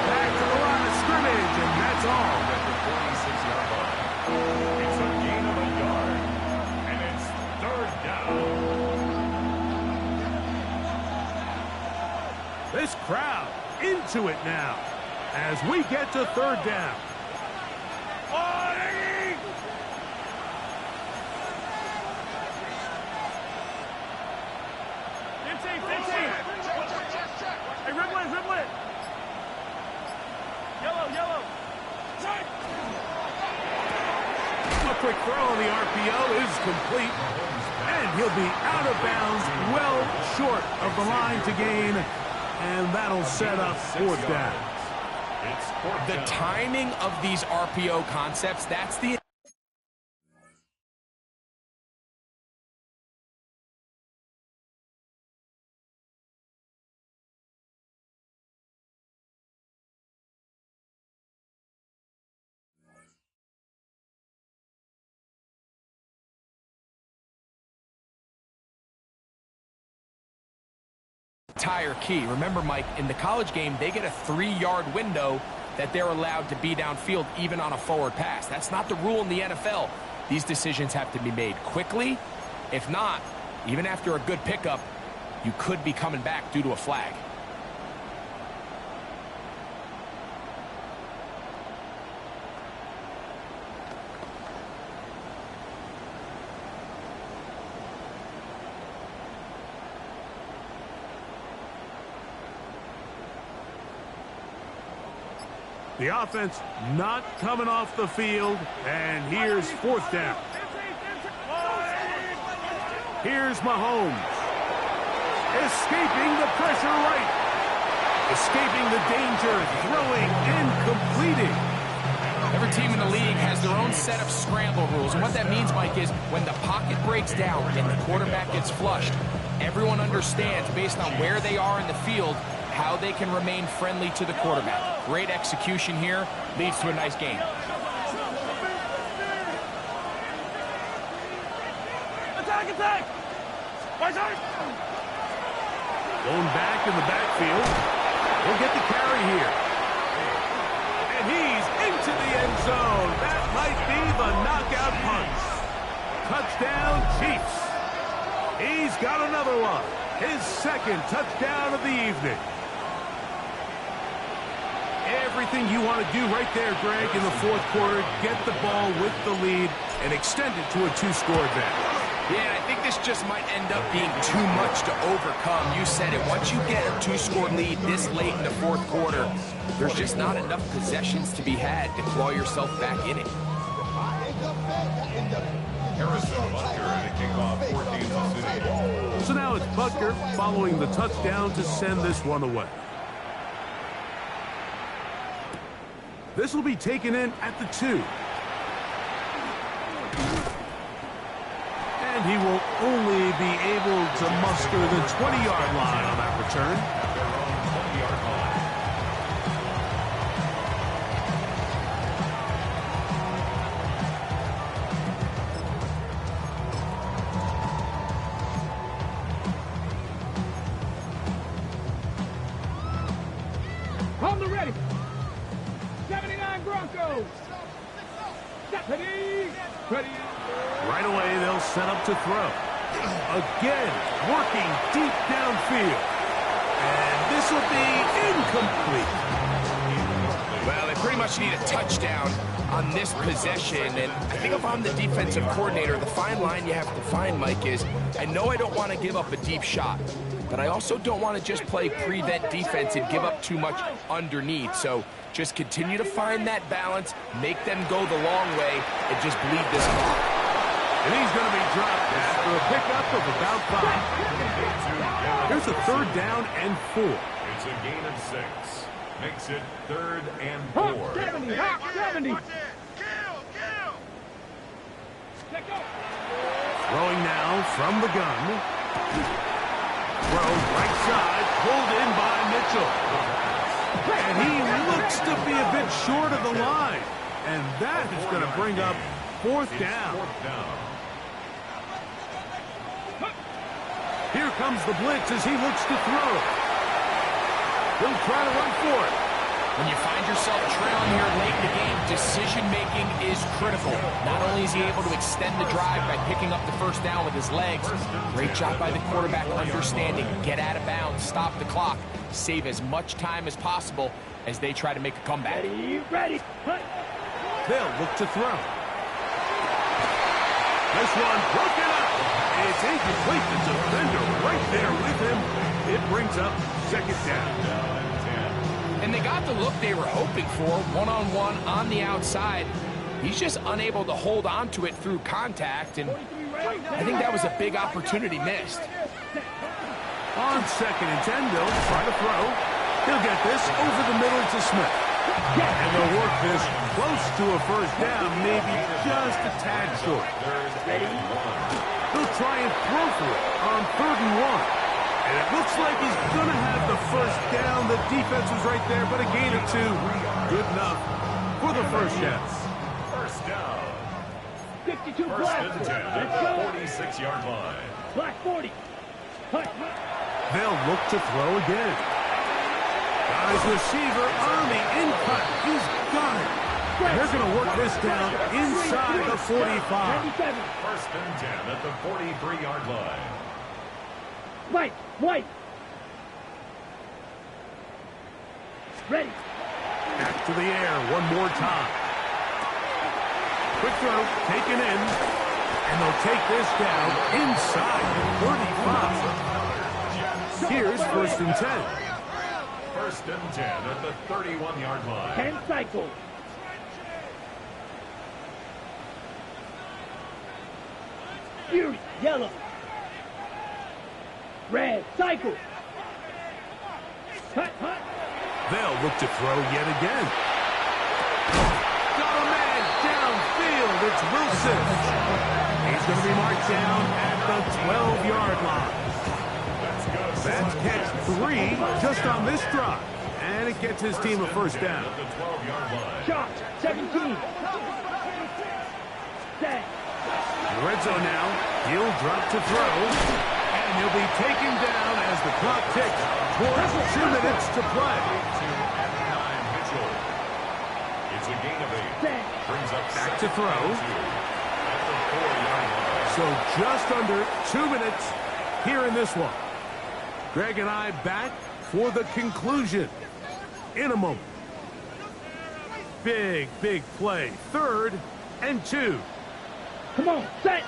Back to the line of scrimmage, and that's all. At the 46-yard line. It's a gain of a yard. And it's third down. This crowd into it now as we get to third down. Quick throw on the RPO is complete, and he'll be out of bounds, well short of the line to gain, and that'll set up fourth down. The timing of these RPO concepts, that's the entire key. Remember, Mike, in the college game, they get a 3-yard window that they're allowed to be downfield even on a forward pass. That's not the rule in the NFL. These decisions have to be made quickly. If not, even after a good pickup, you could be coming back due to a flag. The offense not coming off the field, and here's fourth down. Here's Mahomes. Escaping the pressure right. Escaping the danger, throwing and completing. Every team in the league has their own set of scramble rules. And what that means, Mike, is when the pocket breaks down and the quarterback gets flushed, everyone understands, based on where they are in the field, how they can remain friendly to the quarterback. Great execution here leads to a nice game. Attack, attack! Going back in the backfield. He'll get the carry here. And he's into the end zone. That might be the knockout punch. Touchdown, Chiefs. He's got another one. His second touchdown of the evening. Everything you want to do right there, Greg, in the fourth quarter. Get the ball with the lead and extend it to a two-score advantage. Yeah, I think this just might end up being too much to overcome. You said it. Once you get a two-score lead this late in the fourth quarter, there's just not enough possessions to be had to claw yourself back in it. Harrison Butker to kick off for Kansas City. So now it's Butker following the touchdown to send this one away. This will be taken in at the 2. And he will only be able to muster the 20-yard line on that return. Their own 20-yard line. On the ready. 79 Broncos. Ready. Ready. Right away, they'll set up to throw. Again, working deep downfield. And this will be incomplete. Well, they pretty much need a touchdown on this possession, and I think if I'm the defensive coordinator, the fine line you have to find, Mike, is I know I don't want to give up a deep shot, but I also don't want to just play prevent defense and give up too much underneath. So just continue to find that balance, make them go the long way, and just bleed this clock. And he's going to be dropped after a pickup of about 5. Here's a third down and 4. It's a gain of 6. Makes it 3rd and 4. 70. 70. Throwing now from the gun. Throw right side, pulled in by Mitchell. And he looks to be a bit short of the line. And that is going to bring up 4th down. Here comes the blitz as he looks to throw. He'll try to run for it. When you find yourself trailing here late in the game, decision-making is critical. Not only is he able to extend the drive by picking up the first down with his legs, great job by the quarterback understanding, get out of bounds, stop the clock, save as much time as possible as they try to make a comeback. Ready. They'll look to throw. This one broken up. It's incomplete. The defender right there with him. It brings up 2nd down. And they got the look they were hoping for, one-on-one on the outside. He's just unable to hold on to it through contact, and I think that was a big opportunity missed. On 2nd and 10, they'll try to throw. He'll get this over the middle to Smith. And they'll work this close to a first down, maybe just a tad short. They'll try and throw for it on 3rd and 1. And it looks like he's going to have the first down. The defense was right there, but a gain of 2. Good enough for the first down. First down. 52 First black. and 10 at the 46-yard line. Black 40. They'll look to throw again. Got his receiver on the in-cut. He's got it. They're going to work this down inside the 45. First and 10 at the 43-yard line. White. Ready. Back to the air one more time. Quick throw, taken in. And they'll take this down inside the 35. Here's 1st and 10. First and 10 at the 31-yard line. 10 cycles. Fury, yellow. Red, cycle. Hut, hut. They'll look to throw yet again. Got a man downfield. It's Wilson. He's going to be marked down at the 12-yard line. That's catch 3 just on this drive. And it gets his team a first down. Shot, 17. Set. Red zone now. He'll drop to throw. And he'll be taken down as the clock ticks towards 2 minutes to play. It's a gain of 8. Set. Brings up Back to throw. At the 4-yard line. So just under 2 minutes here in this one. Greg and I back for the conclusion in a moment. Big play. 3rd and 2. Come on, set.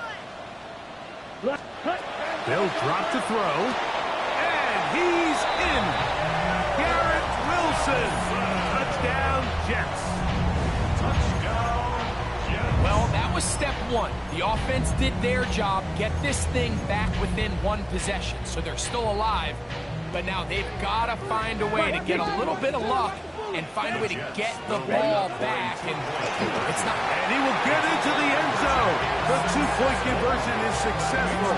Left, hut. They'll drop to throw. And he's in. Garrett Wilson. Touchdown, Jets. Touchdown, Jets. Well, that was step 1. The offense did their job, get this thing back within 1 possession. So they're still alive, but now they've got to find a way to get a little bit of luck and find a way to get the ball back. And it's not. And he will get into the end zone. The 2-point conversion is successful.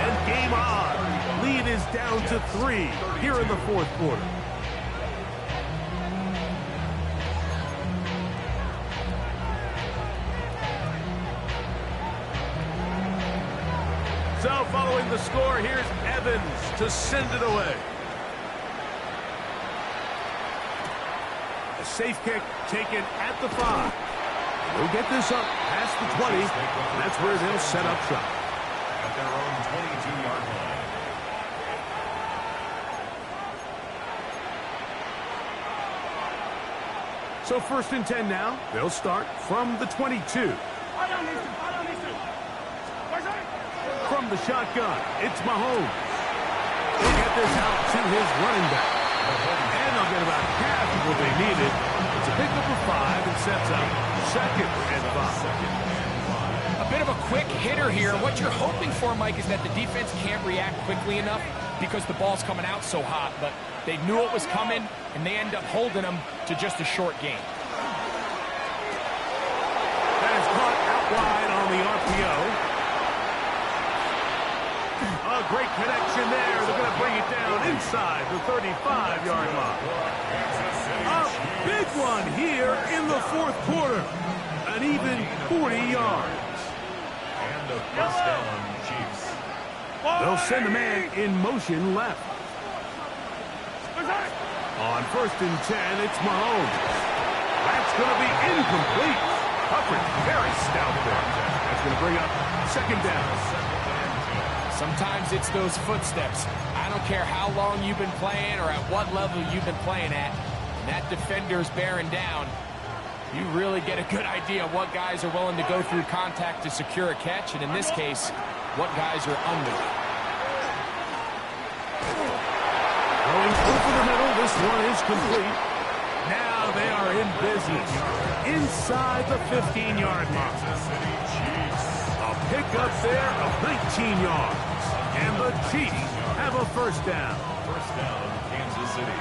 And game on. Lead is down to 3 here in the 4th quarter. So following the score, here's Evans to send it away. A safe kick taken at the 5. They'll get this up past the 20. And that's where they'll set up shop. At their own 22-yard line. So 1st and 10 now. They'll start from the 22. From the shotgun, it's Mahomes. He'll get this out to his running back. And they'll get about half of what they needed. It's a pickup of 5 and sets up 2nd and 5. A bit of a quick hitter here. What you're hoping for, Mike, is that the defense can't react quickly enough because the ball's coming out so hot. But they knew it was coming, and they end up holding them to just a short gain. That is caught out wide on the RPO. A great connection there. They're going to bring it down inside the 35-yard line. A big one here in the 4th quarter. An even 40 yards. And the first down, Chiefs. They'll send a man in motion left. On 1st and 10, it's Mahomes. That's going to be incomplete. Coverage very stout there. That's going to bring up 2nd down. Sometimes it's those footsteps. I don't care how long you've been playing or at what level you've been playing at. When that defender's bearing down, you really get a good idea of what guys are willing to go through contact to secure a catch, and in this case, what guys are under. Going over the middle, this one is complete. Now they are in business. Inside the 15-yard mark. A pickup there of 19 yards. And the Chiefs have a first down. First down, Kansas City.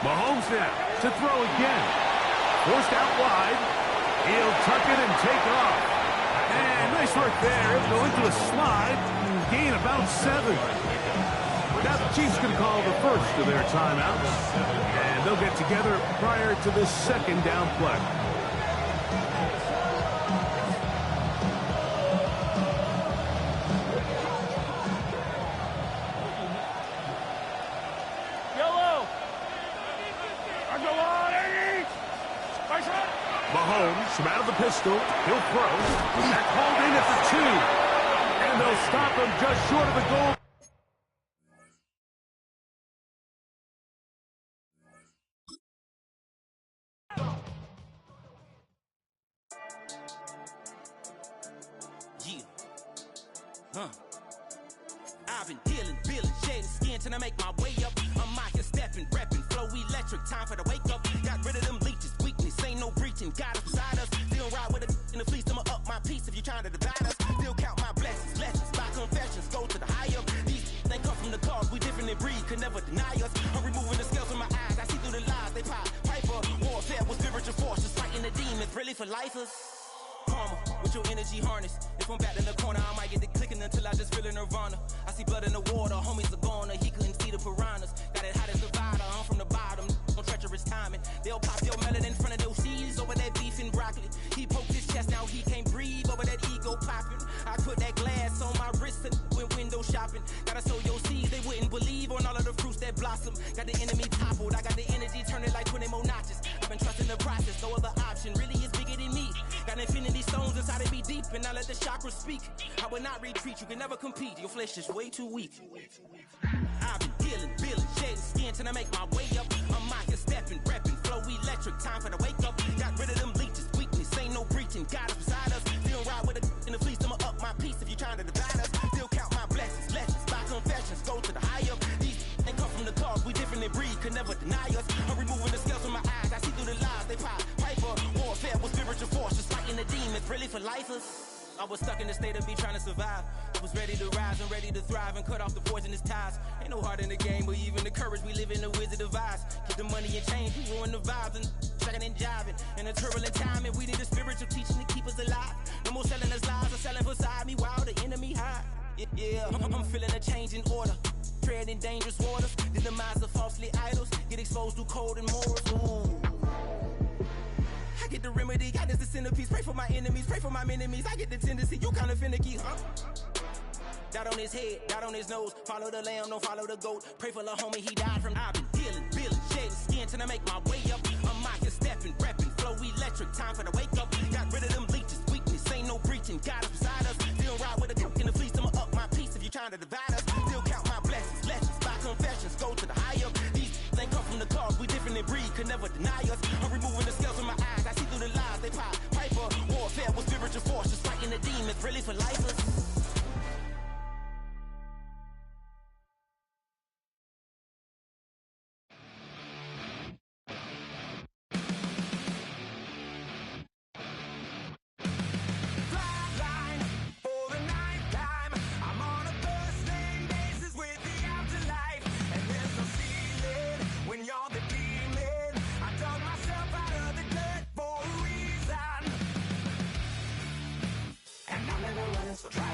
Mahomes now to throw again. Forced out wide. He'll tuck it and take off. And nice work there. He'll go into a slide and gain about 7. Now the Chiefs can call the first of their timeouts. And they'll get together prior to the 2nd down play. Mahomes from out of the pistol. He'll throw. That called in at the 2. And they'll stop him just short of the goal. I've been dealing, feeling, shedding skin till I make my way up. I'm out here stepping, repping, flow electric, time for the wake up. Got rid of them leeches, weakness, ain't no breaching. Got us beside us, still ride with it in the fleece. I'ma up my piece if you trying to divide us. Still count my blessings, lessons, by confessions, go to the higher. These they come from the cause, we different in breed, could never deny us. I'm removing the scales from my eyes, I see through the lies, they pop. Piper, warfare with spiritual force, just fighting the demons, really for lifers. Karma, with your energy harness. If I'm back in the corner, I might get it clicking until I just feel a nirvana. I see blood in the water, homies are gone, he couldn't see the piranhas. Got it hot as Nevada, I'm from the bottom, on treacherous timing. They'll pop your melon in front of those seeds over that beef and broccoli. He poked his chest, now he can't breathe over that ego popping. I put that glass on my wrist and went window shopping. Gotta sow your seeds, they wouldn't believe on all of the fruits that blossom. Got the enemy toppled, I got the energy turning like 20 more notches. I've been trusting the process, no other option really is bigger than me. Got infinity stones inside of me deep, and I let the chakras speak. I will not retreat, you can never compete, your flesh is way too weak. I've been dealing, feeling, shedding skin till I make my way up. I'm out here stepping, repping, flow electric, time for the wake up. Got rid of them leeches, weakness, ain't no breaching, got us beside us. Still ride with it in the fleece, I'ma up my piece if you trying to divide us. Still count my blessings, lessons, by confessions, go to the higher. These ain't come from the cause, we different in breed, could never deny us. I'm removing the scales from my eyes, I see through the lies, they pop. Piper, warfare with spiritual force, just fighting the demons, really for lifers. I was stuck in the state of me trying to survive. I was ready to rise and ready to thrive and cut off the poisonous ties. Ain't no heart in the game, but even the courage we live in the Wizard of Oz. Keep the money and change, we ruin the vibes and checking and jiving. In a turbulent time, and we need a spiritual teaching to keep us alive. No more selling us lies or selling beside me while the enemy hide. Yeah, I'm feeling a change in order. Treading dangerous waters, the demise of falsely idols. Get exposed through code and morals. Ooh. I get the remedy, God is the centerpiece. Pray for my enemies, pray for my enemies. I get the tendency, you kinda finicky, huh? Dot on his head, dot on his nose. Follow the lamb, don't follow the goat. Pray for the homie, he died from. I've been dealing, feeling, shedding skin till I make my way up. I'm out here stepping, repping, flow electric, time for the wake up. Got rid of them leeches, weakness, ain't no breaching. Got us beside us, still ride with a cook in the fleece. I'ma up my piece if you trying to divide us. Still count my blessings, lessons, by confessions, go to the higher. These ain't come from the cause, we different in breed, could never deny us. I'm removing the scales from my eyes, I see through the lies, they pop. Piper, warfare with spiritual force, just fighting the demons, really for lifers. So try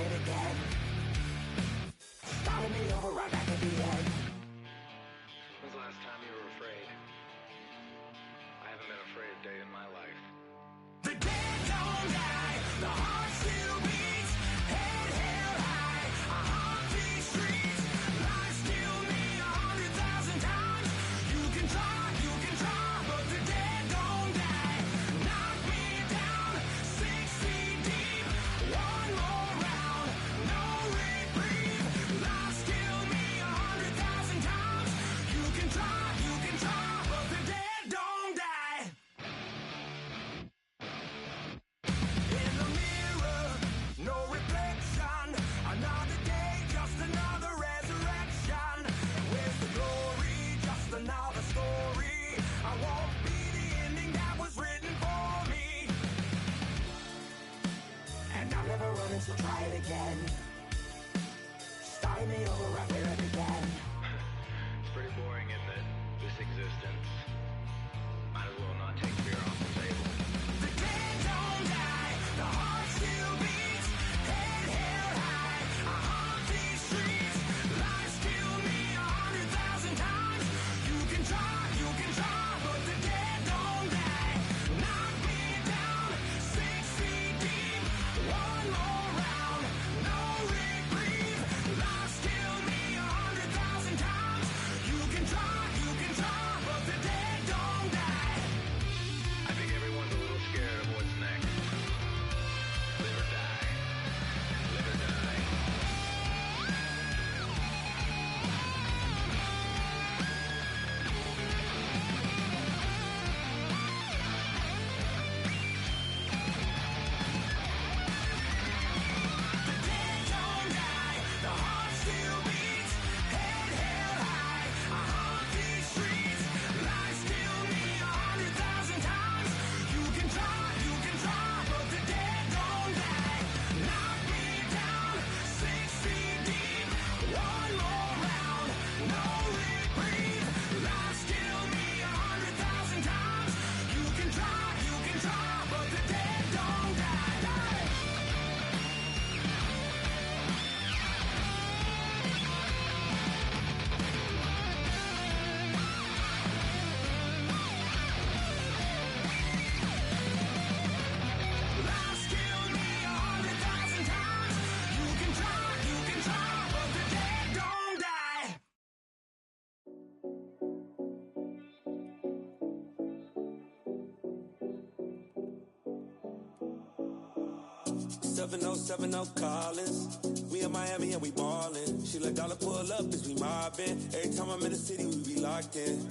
7070 Collins. We in Miami and we ballin'. She let dollar pull up, bitch, we mobbin'. Every time I'm in the city, we be locked in.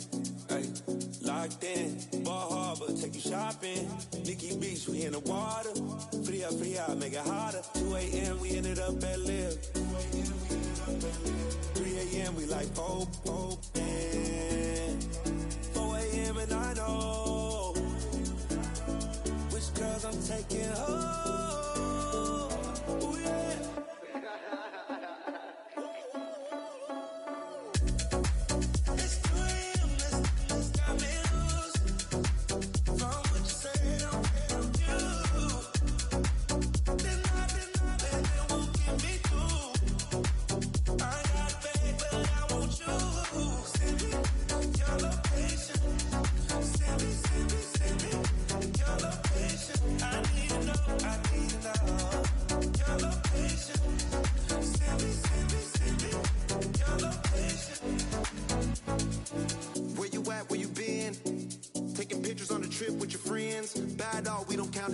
Ay, locked in. Ball Harbor, take you shopping. Nikki Beach, we in the water. Free up, make it hotter. 2 a.m., we ended up at Live. 3 a.m., we like Pope, and 4 a.m. and I know which girls I'm taking home. Ooh, yeah.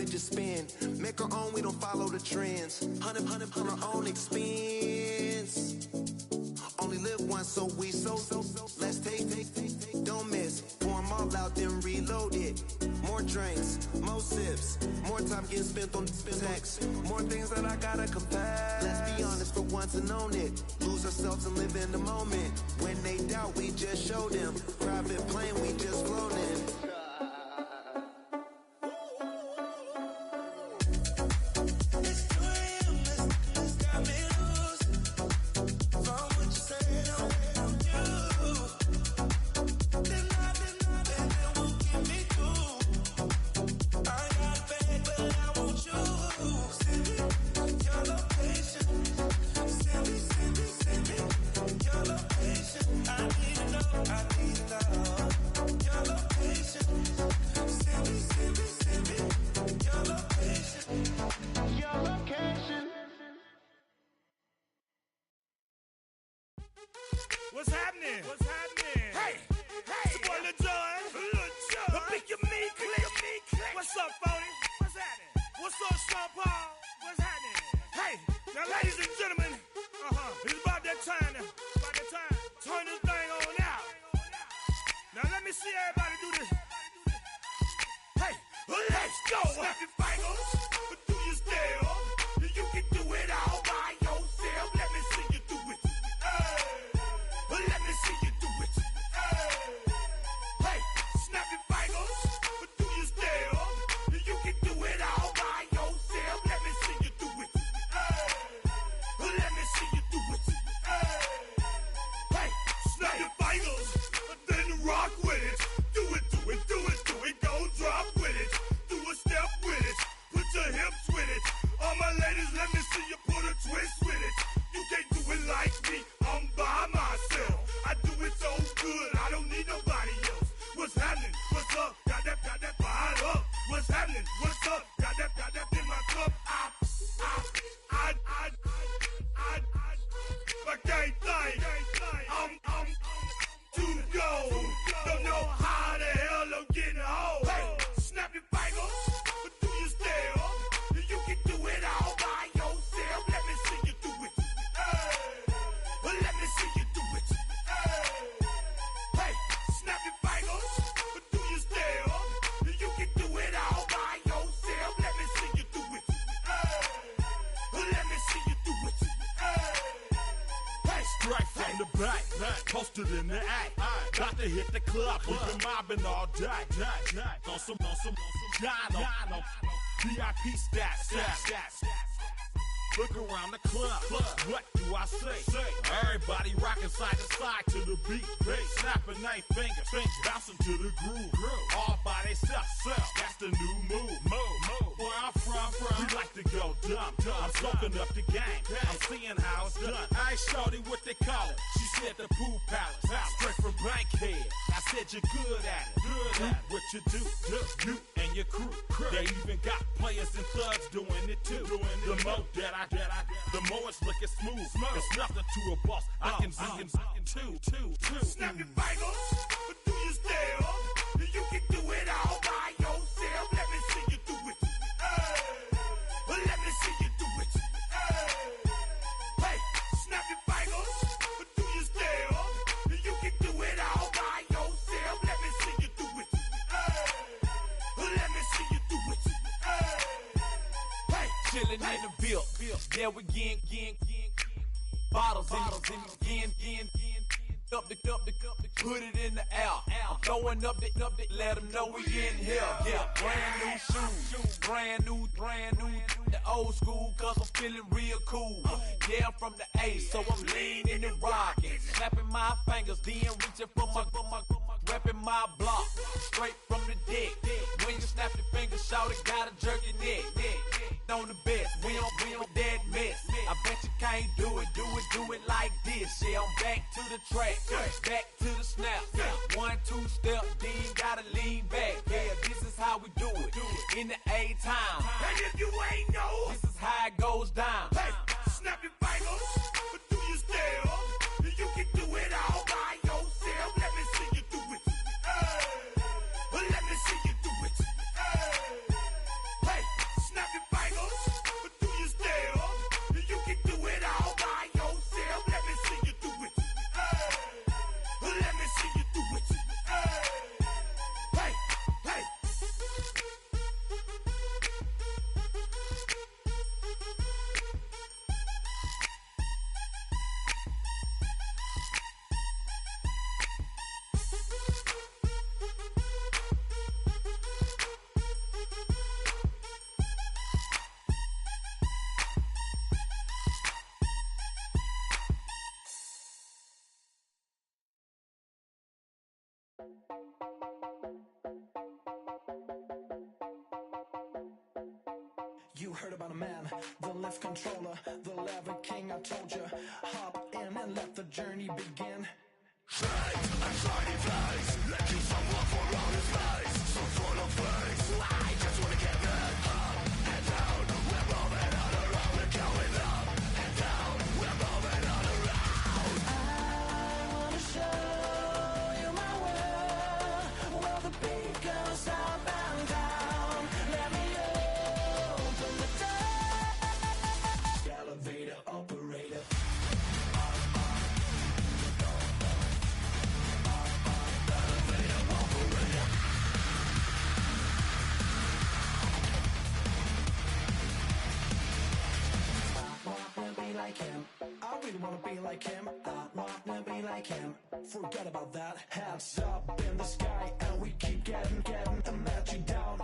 Just spin, make our own, we don't follow the trends. 100 on our own expense. Only live once, so we so. Let's take, don't miss. Pour 'em all out, then reload it. More drinks, more sips, more time getting spent on text. More things that I gotta compare. Let's be honest for once and own it. Lose ourselves and live in the moment. When they doubt, we just show them. Private plane, we just flown in. What's happening? What's happening? Hey, it's your boy Lil Jon. The Big Your Me Click. What's up, Phony? What's happening? What's up, Sean Paul? What's happening? Hey, now ladies and gentlemen, it's about that time. Turn this thing on out. Now let me see everybody do this. Hey, let's go. Snap your fingers, do your step. You can do it all by yourself. Let me see you do it. Let me see you do it. Hey, snap your fingers, do your step. You can do it all by yourself. Let me see you do it. Let me see you do it. Hey, snap your fingers, then rock with it. Do it, go drop with it. Do a step with it, put your hips with it. All my ladies, let me see you put a twist with it. You can't do it like me, I'm by myself. I do it so good, I don't need nobody else. What's happening? What's up? Got that fired up. What's happening? What's up? Got that in my cup. I can't think. I'm to go. Don't know how the hell I'm getting home. Hey, snap your fingers, do your step. You can do it all by yourself. Let me see you do it. Let me see you do it. Hey, snap your fingers, do your step. You can do it all by yourself. Let me see you do it. Let me see you do it. Hey, straight from the back, posted in the act. Got to hit the club, we've been mobbing all day. On some Dino, VIP stats. Look around the club, what do I say? Everybody rocking side to side to the beat. Snapping their fingers, bouncing to the groove. All by themselves, that's the new move. Where I'm from, we like to go dumb. I'm soaking up the game, I'm seeing how it's done. I ain't shorty what they call it. She said the pool palace, straight from Bankhead. I said you're good at it. What you do, you and your crew. They even got players and thugs doing it too. The more that the more it's looking smooth. It's nothing to a boss. I can be in two. snap your fingers, do your step. You can do it all by yourself. Let me see you do it. Let me see Yeah, we again. Bottles in again. Up the cup, put it in the air. I'm throwing up the, let them know we in here. Yeah, brand new shoes, brand new. The old school, cause I'm feeling real cool. Yeah, I'm from the A, so I'm leaning and rocking. Snapping my fingers, then reaching for my repping my block. Straight from the deck. When you snap your fingers, shout it, gotta jerk your neck. On the best, we on that mess. I bet you can't do it like this. Yeah, I'm back to the track, back to the snap. 1, 2 step, then gotta lean back. Yeah, this is how we do it in the A-time. And if you ain't know, this is how it goes down. Hey, snap your fingers, but do you still? You can do it all by yourself. Let me see you do it. Let me see you do it. Hey, snap your fingers, but do you still? You can do it all by yourself. Let me see you do it. Let me see you do it. Hey. You heard about a man, the lift controller, the lever king. I told you, hop in and let the journey begin. Straight and shiny place, let you someone for all his face. So full of face, I just wanna get that up and down. We're moving on around, we're going up and down. We're moving on around. I wanna show you my world, where the beat goes up and down. Let me open the door. Elevator operator. Like him. I really wanna be like him. I wanna be like him. Forget about that. Hands up in the sky, and we keep getting, and let you down,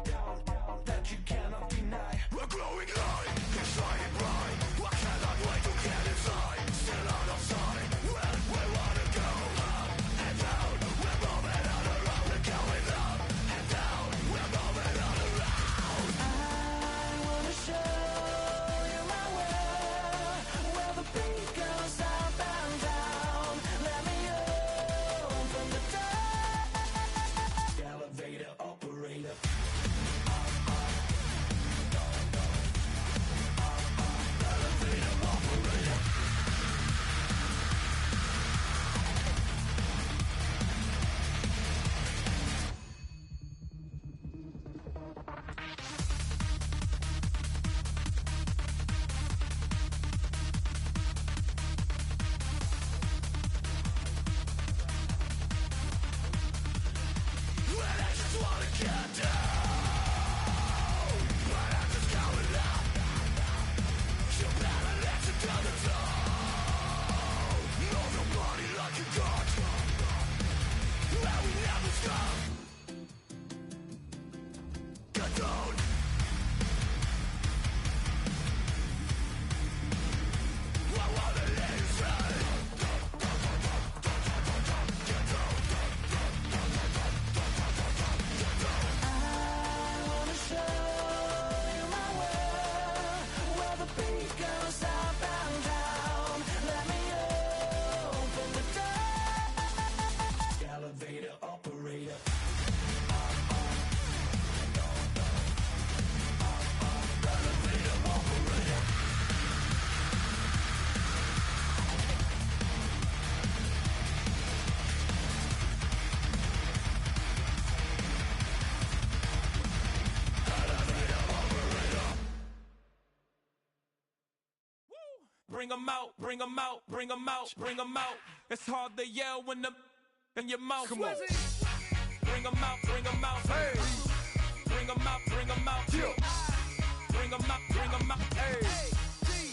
that you cannot deny. We're glowing light, we're shining bright. I cannot wait to get inside. Still out of sight, when we wanna go up and down. We're moving on around, we're going up and down. We're moving on around. I wanna show you my world, where the beat goes up and down. Let me open the door. Elevator operator. Elevator operator. When I just wanna get down, when I'm just going up, you better let it down the door. Move your body like you got, and we never stop. Get down. I wanna let you say, get down. I wanna show you my world, where the beat goes up and down. Let me open the door. Elevator operator. Elevator operator. Bring 'em out, bring 'em out, bring 'em out, bring 'em out. It's hard to yell when the in your mouth. Come on. Bring 'em out, bring 'em out. Hey. Bring 'em out, bring 'em out. Yeah. Bring 'em out, bring 'em out. Hey.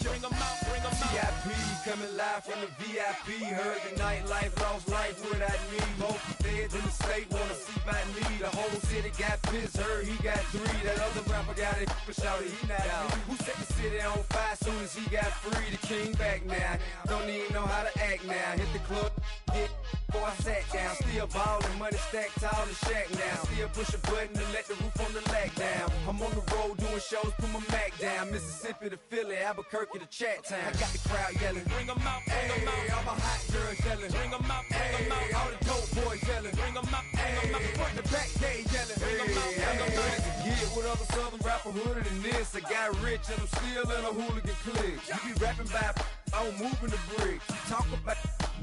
Bring them out, bring them out. VIP coming live from the VIP. Heard the nightlife, lost life without me. Both feds in the state wanna see by me. The whole city got pissed, heard he got 3. That other rapper got it, but shouted he not me. Who set the city on fire soon as he got free? The king back now, don't even know how to act now. Hit the club, get before I sat down. Still ballin', money stacked tall in the shack now. Still push a button to let the roof on the lack down. I'm on the road doing shows, put my Mac down. Mississippi to Philly, Albuquerque to Chat Town. I got the crowd yelling, bring them out, bring them out. All my hot girls yelling, bring them out, bring them out. All the dope boys yelling, bring them out, bring them out. Front the back, they yelling, bring them out, bring them out. To get with other southern rapper hooded than this. I got rich and I'm still in a hooligan clique. You be rapping by, I'm moving the bricks. You talk about,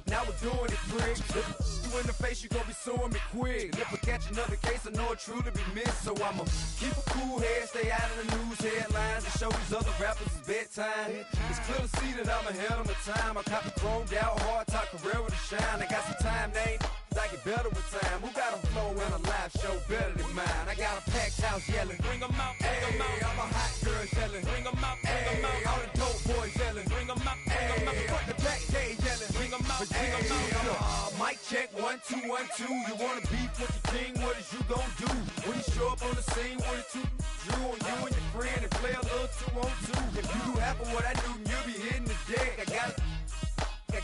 now we're doing it, prick. You in the face, you gon' be suing me quick. If I catch another case, I know it truly be missed. So I'ma keep a cool head, stay out of the news headlines, and show these other rappers it's bedtime. It's clear to see that I'm ahead of my time. I copy chromed out, hard talk, career with a shine. I got some time, they ain't I get better with time. Who got a flow and a live show better than mine? I got a packed house yelling, bring them out, bring them out. All my hot girls yelling, bring them out, bring them out. All the dope boys yelling, bring them out, bring them out. Front the back, they yelling, bring them out, bring them out. Mic check, 1 2 1 2. You wanna beef with the king? What is you gon' do when you show up on the scene with a 2 Drew on you and your friend and play a little 2 on 2? If you do half of what I do, you'll be hitting the deck. I got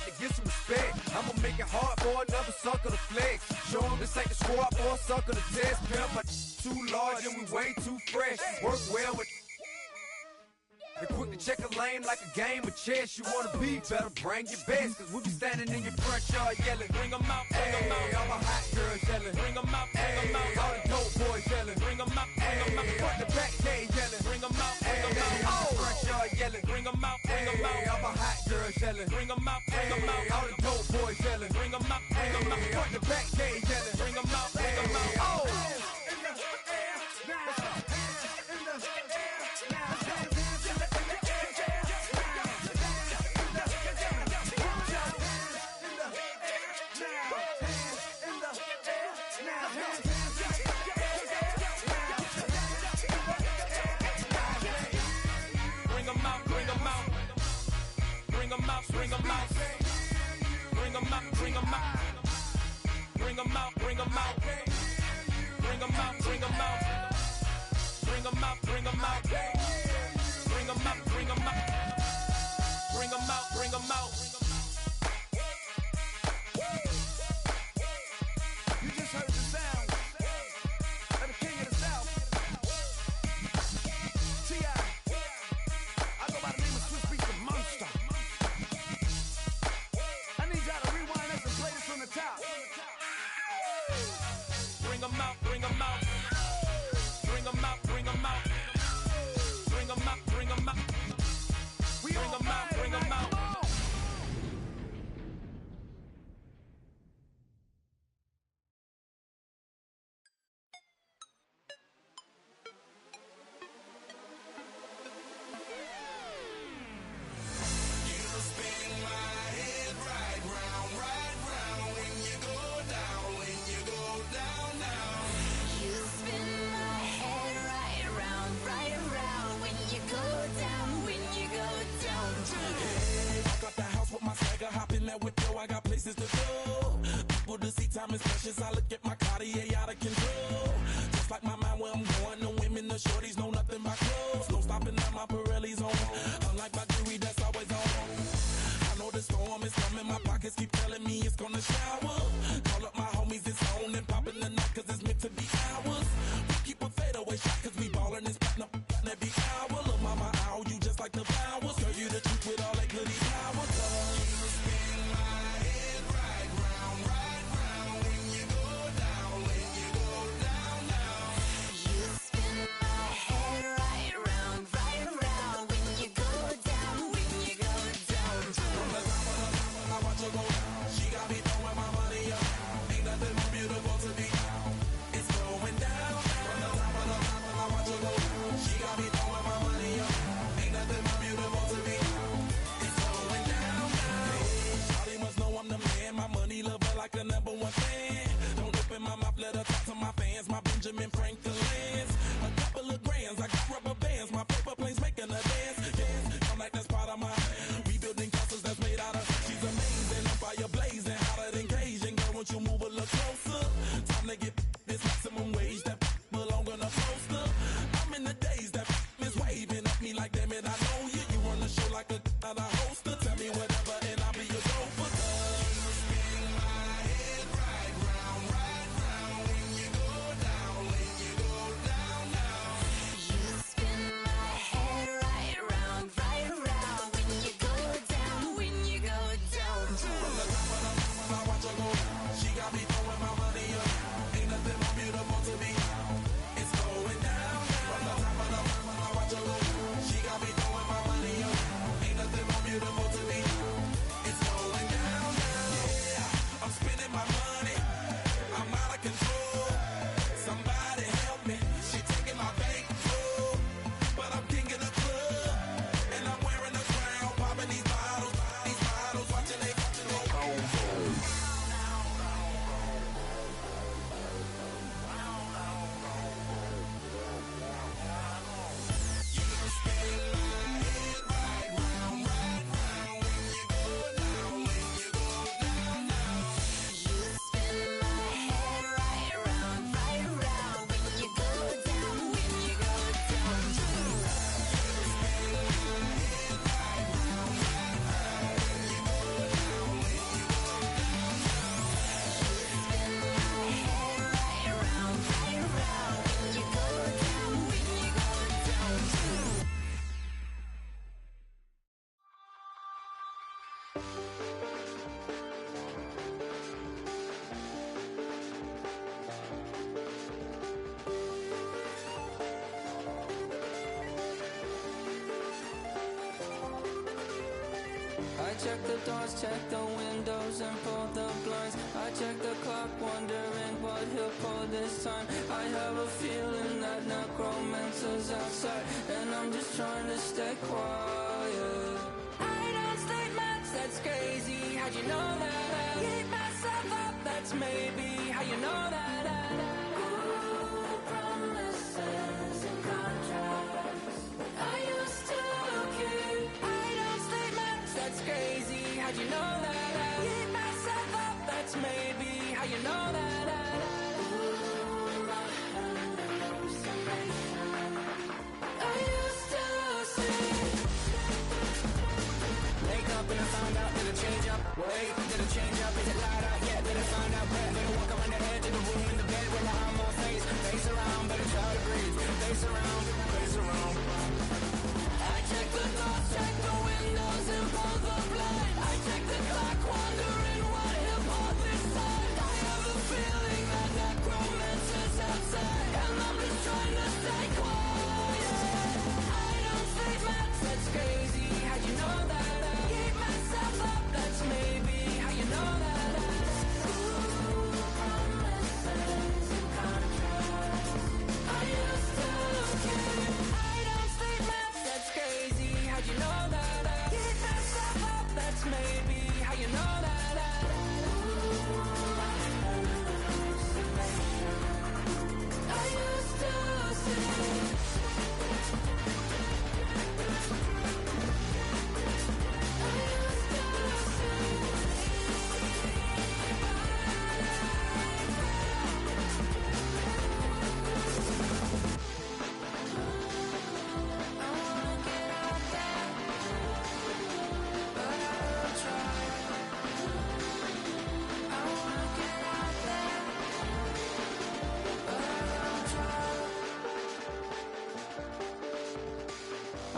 to get some respect. I'ma make it hard for another sucker to flex. Show them this ain't the squad for a sucker to test. Pimp, my too large and we way too fresh. Work well with and quick to check a lane like a game of chess. You wanna be better, bring your best. Cause we be standing in your front yard yelling, bring them out, bring them out. All my hot girls yelling, bring them out, bring them out. All the dope boys yelling, bring them out, bring them out. Front the back, they yelling, bring them out, bring them out. All the front yard yelling, bring them out, bring them out. All my hot girls yelling, bring them out, bring them out. All the dope boys yelling, bring them out, bring them out. Front the back, they yelling, bring them out, bring them out. Oh! Bring them out, bring them out, bring them out, bring them out, bring them out, bring them out, bring them out, bring them out, bring them out, bring them out, bring them out, bring them out, bring them out. You just heard the sound of the king of the South, T.I. I go by the name of Swiss Beats, the monster. From the top. Bring them out, bring them out. Bring them out, bring them out. Bring them out, bring them out. Bring them out, bring them out. I got places to go. People to see, time is precious. I look at my Cartier out of control. Just like my mind where I'm going. The women, the shorties know nothing but clothes. No stopping at my Pirelli's on. Unlike my jewelry that's always on. I know the storm is coming. My pockets keep telling me it's gonna shower. Call up my homies, it's on and popping the night cause it's meant to be ours. We keep a fadeaway shot cause we ballin' and spittin' up every hour. Look mama, ow, you just like the flowers. Girl, you the truth with all that goody power. You spin my head right round when you go down. check the doors, check the windows, and pull the blinds. I check the clock, wondering what he'll pull this time. I have a feeling that necromancer's outside, and I'm just trying to stay quiet. I don't stay much, that's crazy. How'd you know that? I keep myself up, that's maybe how you know that. Ooh, promises and contracts I used to keep. I don't stay much, that's crazy. How'd you know that? I keep myself up, that's maybe how you know that. Ooh, my hallucination I used to see. Wake up and I found out, did it change up? Wait, did it change up? Is it light out? Yeah, did it find out? Better walk around the edge of the room in the bed with my arm on face. Face around, better try to breathe. Face around, face around. I check the doors, check the windows, and pull the blind. I check the clock, wondering what he'll pull this time. I have a feeling that necromancer's outside, and I'm just trying to stay quiet. I don't sleep much, that's crazy. How'd you know that? I keep myself up, that's maybe how you know that. Ooh, promises and contracts I used to keep. I don't sleep much, that's crazy. How'd you know that? I keep myself up, that's maybe how you know that. Ooh, my hallucination I used to see.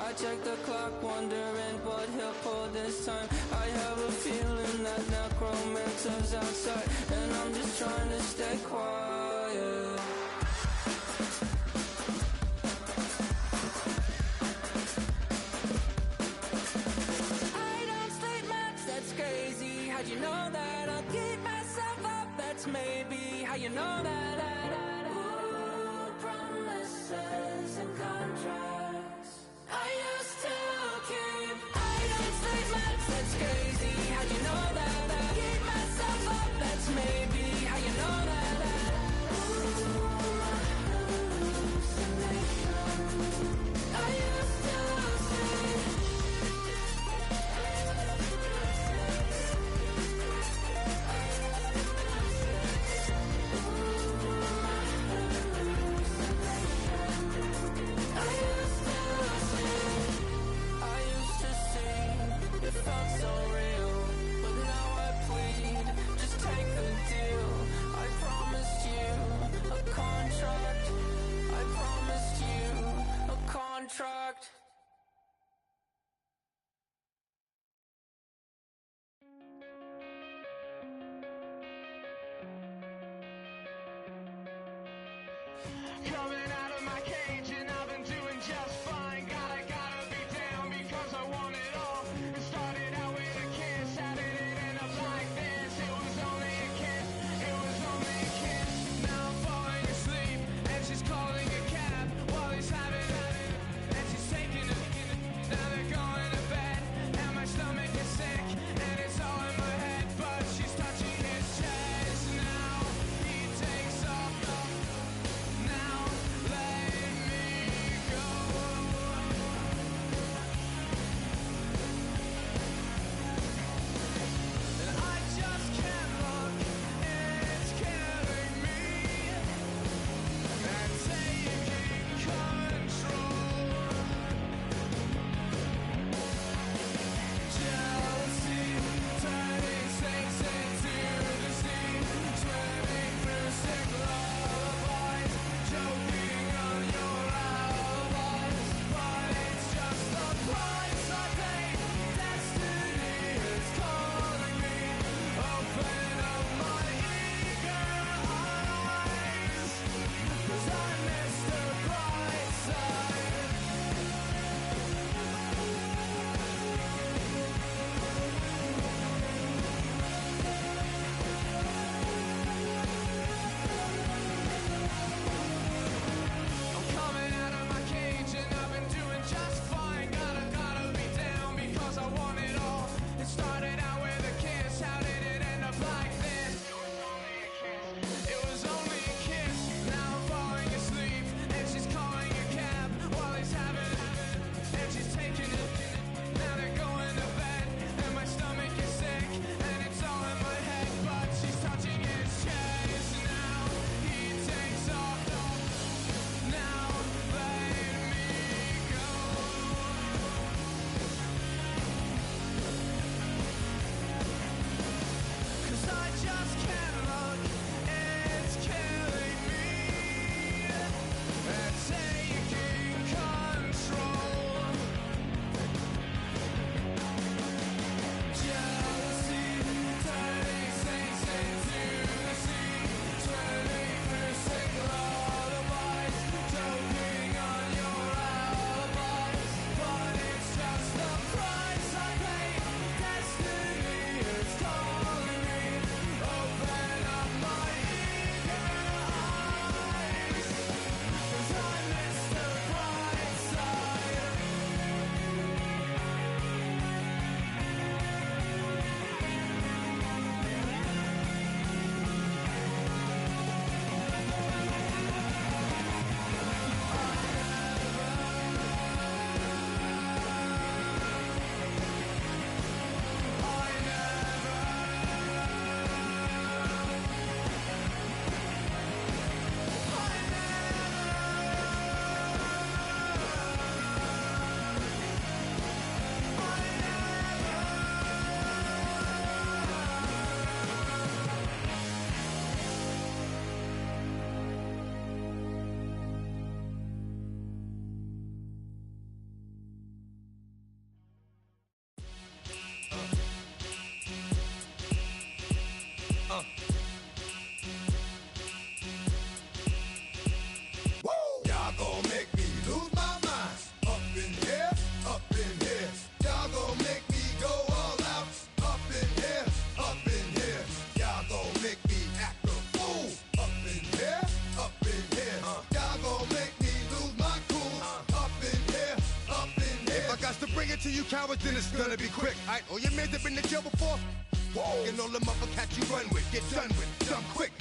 I check the clock, wondering what he'll pull this time. I have a feeling that necromancer's outside, and I'm just trying to stay quiet. I don't sleep much, that's crazy. How'd you know that? I'll keep myself up, that's maybe how you know that. Ooh, promises and contracts I used to keep. I don't sleep much, that's crazy. How'd you know that? I keep myself up, that's maybe how you know that. Ooh, my hallucination I used to see. It felt so real, but now I plead, just take the deal. I promised you a contract. I promised you a contract. Coming out of my cage and I've been doing just fine. Gotta be down because I want it all. It started out with a kiss, how did it end up like this? It was only a kiss, it was only a kiss. Now I'm falling asleep and she's calling a cab while he's having and she's taking a. Now they're going to bed and my stomach is sick and it's all in my head, but she's touching his chest. Now he takes off. Now see you cowards, then it's gonna be quick. Alright, all your men have been to jail before? Whoa. And all the motherfuckers you run with, get done with, done quick.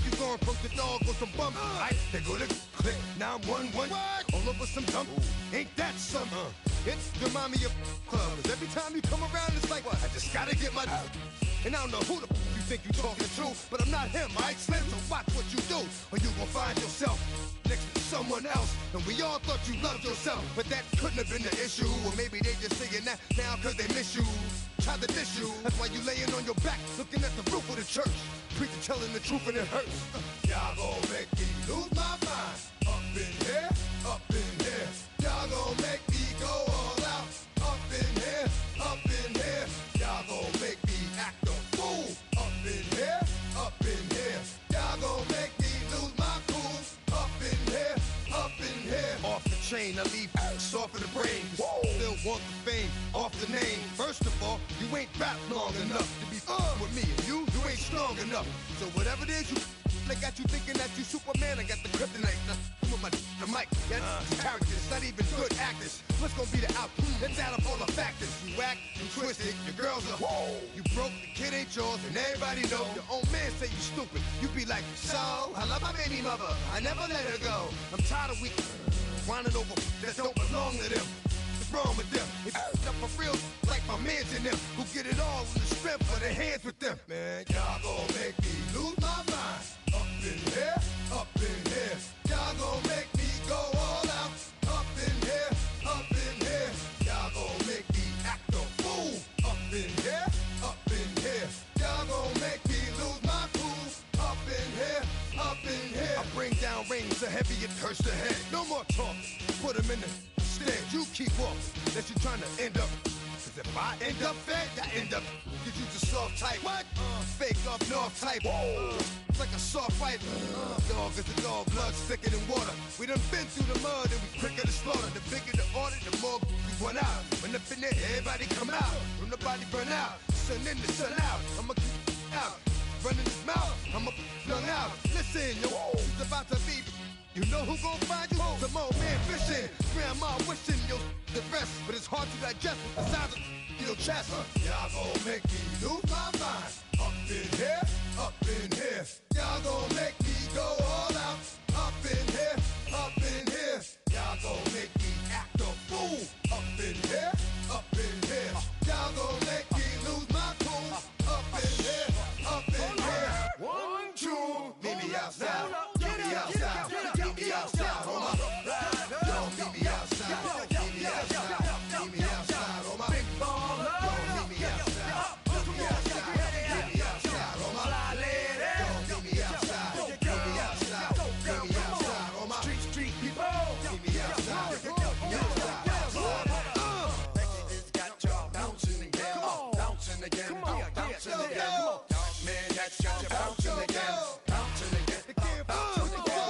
You gon' poke the dog on some bump. Alright, they go to click 911. All over some dump. Ain't that something? It's the mommy of clubs. Every time you come around, it's like, what? I just gotta get my. And I don't know who the you think you talking to, but I'm not him, alright, Slim? So watch what you do, or you gon' find yourself next to someone else. And we all thought you loved yourself, but that couldn't have been the issue. Or maybe they just saying that now cause they miss you. Try to diss you, that's why you laying on your back, looking at the roof of the church. Preacher telling the truth and it hurts. Y'all gon' make me lose my mind. Up in here, up in here. Y'all gon' make me go all out. Up in here, up in here. Y'all gon' make me act a fool. Up in here, up in here. Y'all gon' make me lose my cool. Up in here, up in here. Off the chain, I leave soft in the brain. Still want the fame, off the name. First of all, you ain't rap long enough to be with me. And you ain't strong enough. So whatever it is you I got you thinking that you Superman. I got the kryptonite. With my the mic. That's characters, not even good actors. What's gonna be the outcome? Let's add up all the factors. You whack, you twisted, your girls are you broke, the kid ain't yours, and everybody know. Your own man say you stupid. You be like, so I love my baby mother. I never let her go. I'm tired of weak whining over that don't belong to them. What's wrong with them? It's up for real, like my mans in them, who get it all in the strength of their hands with them. Man, y'all gon' make me lose my mind. Up in here, up in here. Y'all gon' make me go all out. Up in here, up in here. Y'all gon' make me act a fool. Up in here, up in here. Y'all gon' make me lose my cool. Up in here, up in here. I bring down rain so heavy it hurts the head. No more talk, put them in the stand. You keep off, that you trying to end up. Cause if I end up fed, I end up. Cause you just soft type. What? Fake up north type. It's like a soft fight. Dog is a dog, blood thicker than water. We done been through the mud and we quicker to slaughter. The bigger the order, the more we run out. When up in there, everybody come out. When the body burn out, sun in the sun out. I'ma keep out. Running his mouth, I'ma flung out. Listen, yo, it's about to be. You know who gon' find you? Some old man fishing. Grandma wishing you the best, but it's hard to digest the sounds of your chest. Y'all gon' make me lose my mind. Up in here, up in here. Y'all gon' make me go all out. Up in here, up in here. Y'all gon' make me act a fool. Up in here, up in here. Y'all gon' make me lose my cool. Up in here, up in here. 1, 2, meet me outside. Meet me outside. Meet me outside, hold up. Yo, meet me outside. Meet me outside. Meet me outside, hold up. Big baller. Yo, meet me outside. Meet me outside. Meet me outside, hold up. Yo, meet me outside. Meet me outside. Meet me outside, hold up. Street people. Meet me outside. Meet me outside. Got y'all bouncing again. Bouncing again. Bouncing again. Man, that's got you bouncing again. Bouncing again. Bouncing again.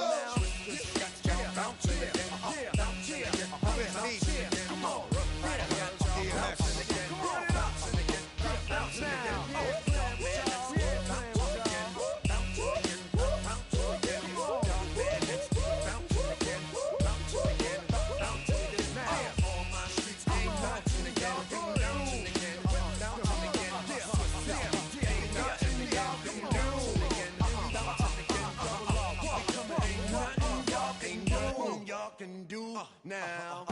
Can do now.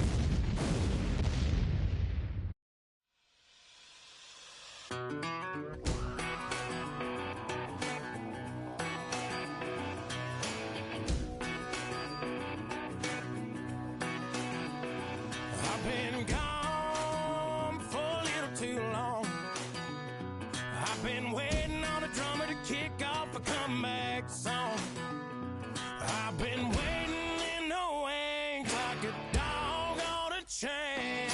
I've been gone for a little too long. I've been waiting on a drummer to kick off a comeback song. I've been waiting in the wings like a dog on a chain.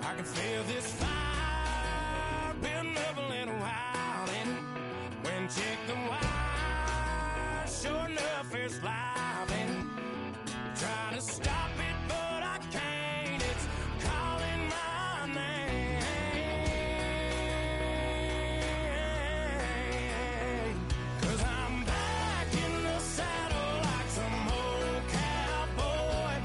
I can feel this fire building up a little while, and when check the wire, sure enough it's live, and trying to stop it, but I can't. It's calling my name. 'Cause I'm back in the saddle like some old cowboy.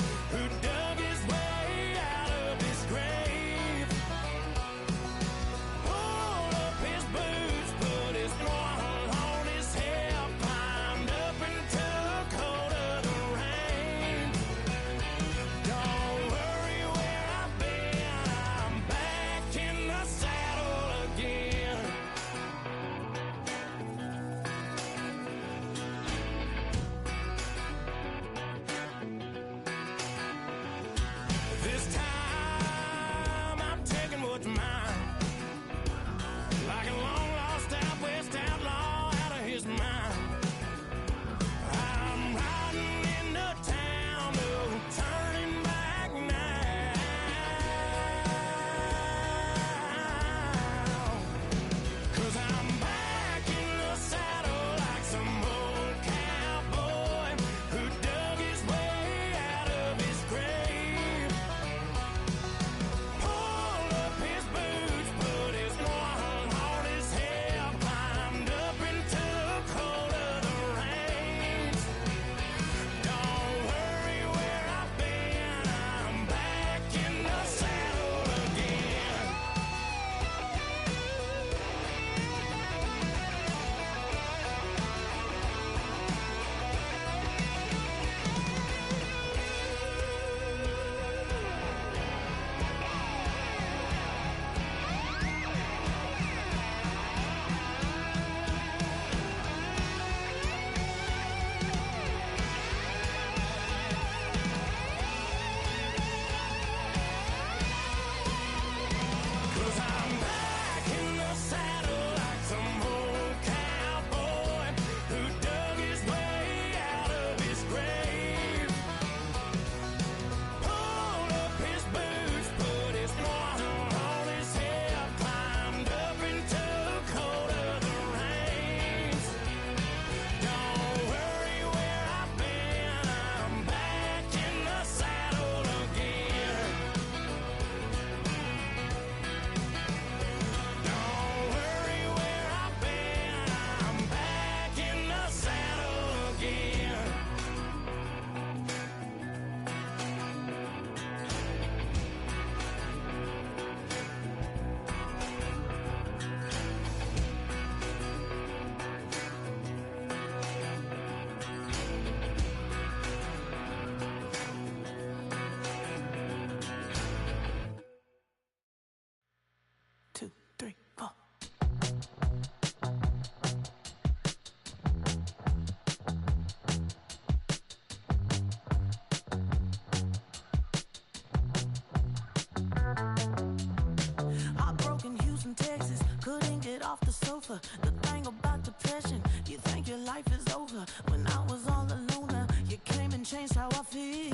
off the sofa. The thing about depression, you think your life is over. When I was all alone, you came and changed how I feel.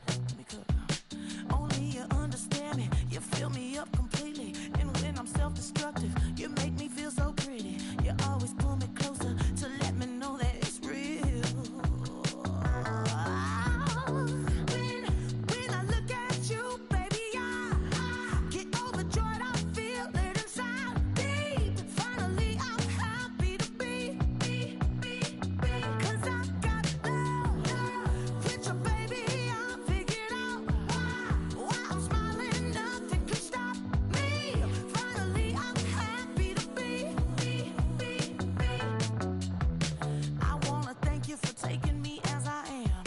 Let me cook. Only you understand me, you fill me up completely. And when I'm self-destructive, you make me feel so pretty. You always pull me closer to let me know that it's real. When I look at you, baby, I get overjoyed. I feel it inside me. Finally, I'm happy to be. 'Cause I got love with your baby. I figured out why I'm smiling. Nothing can stop me. Finally, I'm happy to be. I wanna thank you for taking me as I am.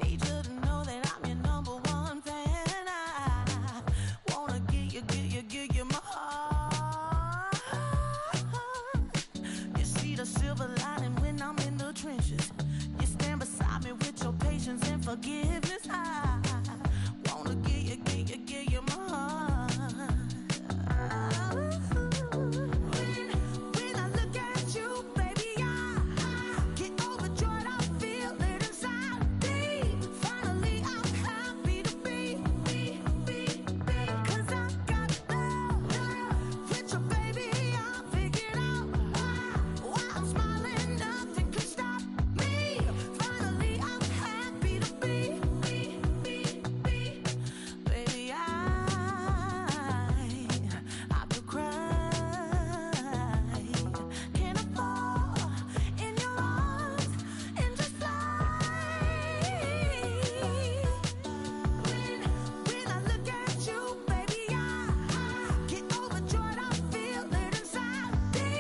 Need you to know that I'm your number one fan. I wanna give you my heart. You see the silver lining when I'm in the trenches. You stand beside me with your patience and forgiveness. I wanna give you my heart. When I look at you, baby, I get overjoyed. I feel it inside me. Finally, I'm happy to be. 'Cause I got love with your baby. I figured out why I'm smiling. Nothing can stop me. Finally, I'm happy to be. Baby, I could cry. Can I fall in your arms and just fly? When I look at you, baby, I get overjoyed. I feel it inside me.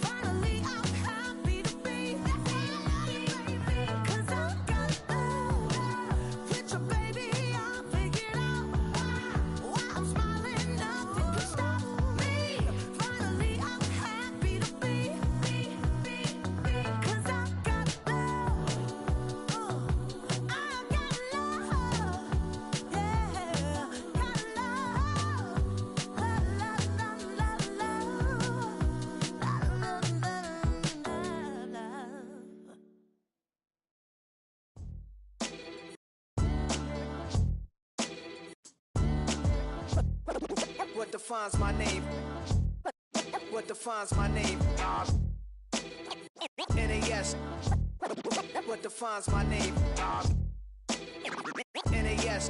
Finally, I'm happy to be. 'Cause I got love with your baby. I figured out why I'm smiling. Nothing can stop me. Finally, I'm happy to be. 'Cause I got love. I got love. Yeah, got What defines my name? What defines my name? NAS. What defines my name? NAS.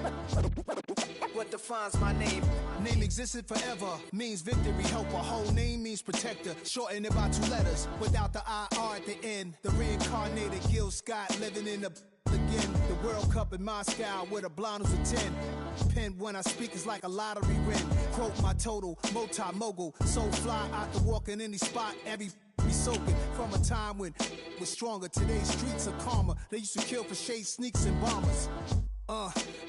What defines my name? Name existed forever, means victory, helper. Whole name means protector. Shorten it by 2 letters, without the IR at the end. The reincarnated Gil Scott living in the again. The World Cup in Moscow with a blonde who's a 10. Pen when I speak is like a lottery win. Quote my total, multi-mogul. So fly, I can walk in any spot, every be soaking. From a time when was stronger, today's streets are calmer. They used to kill for shade sneaks and bombers.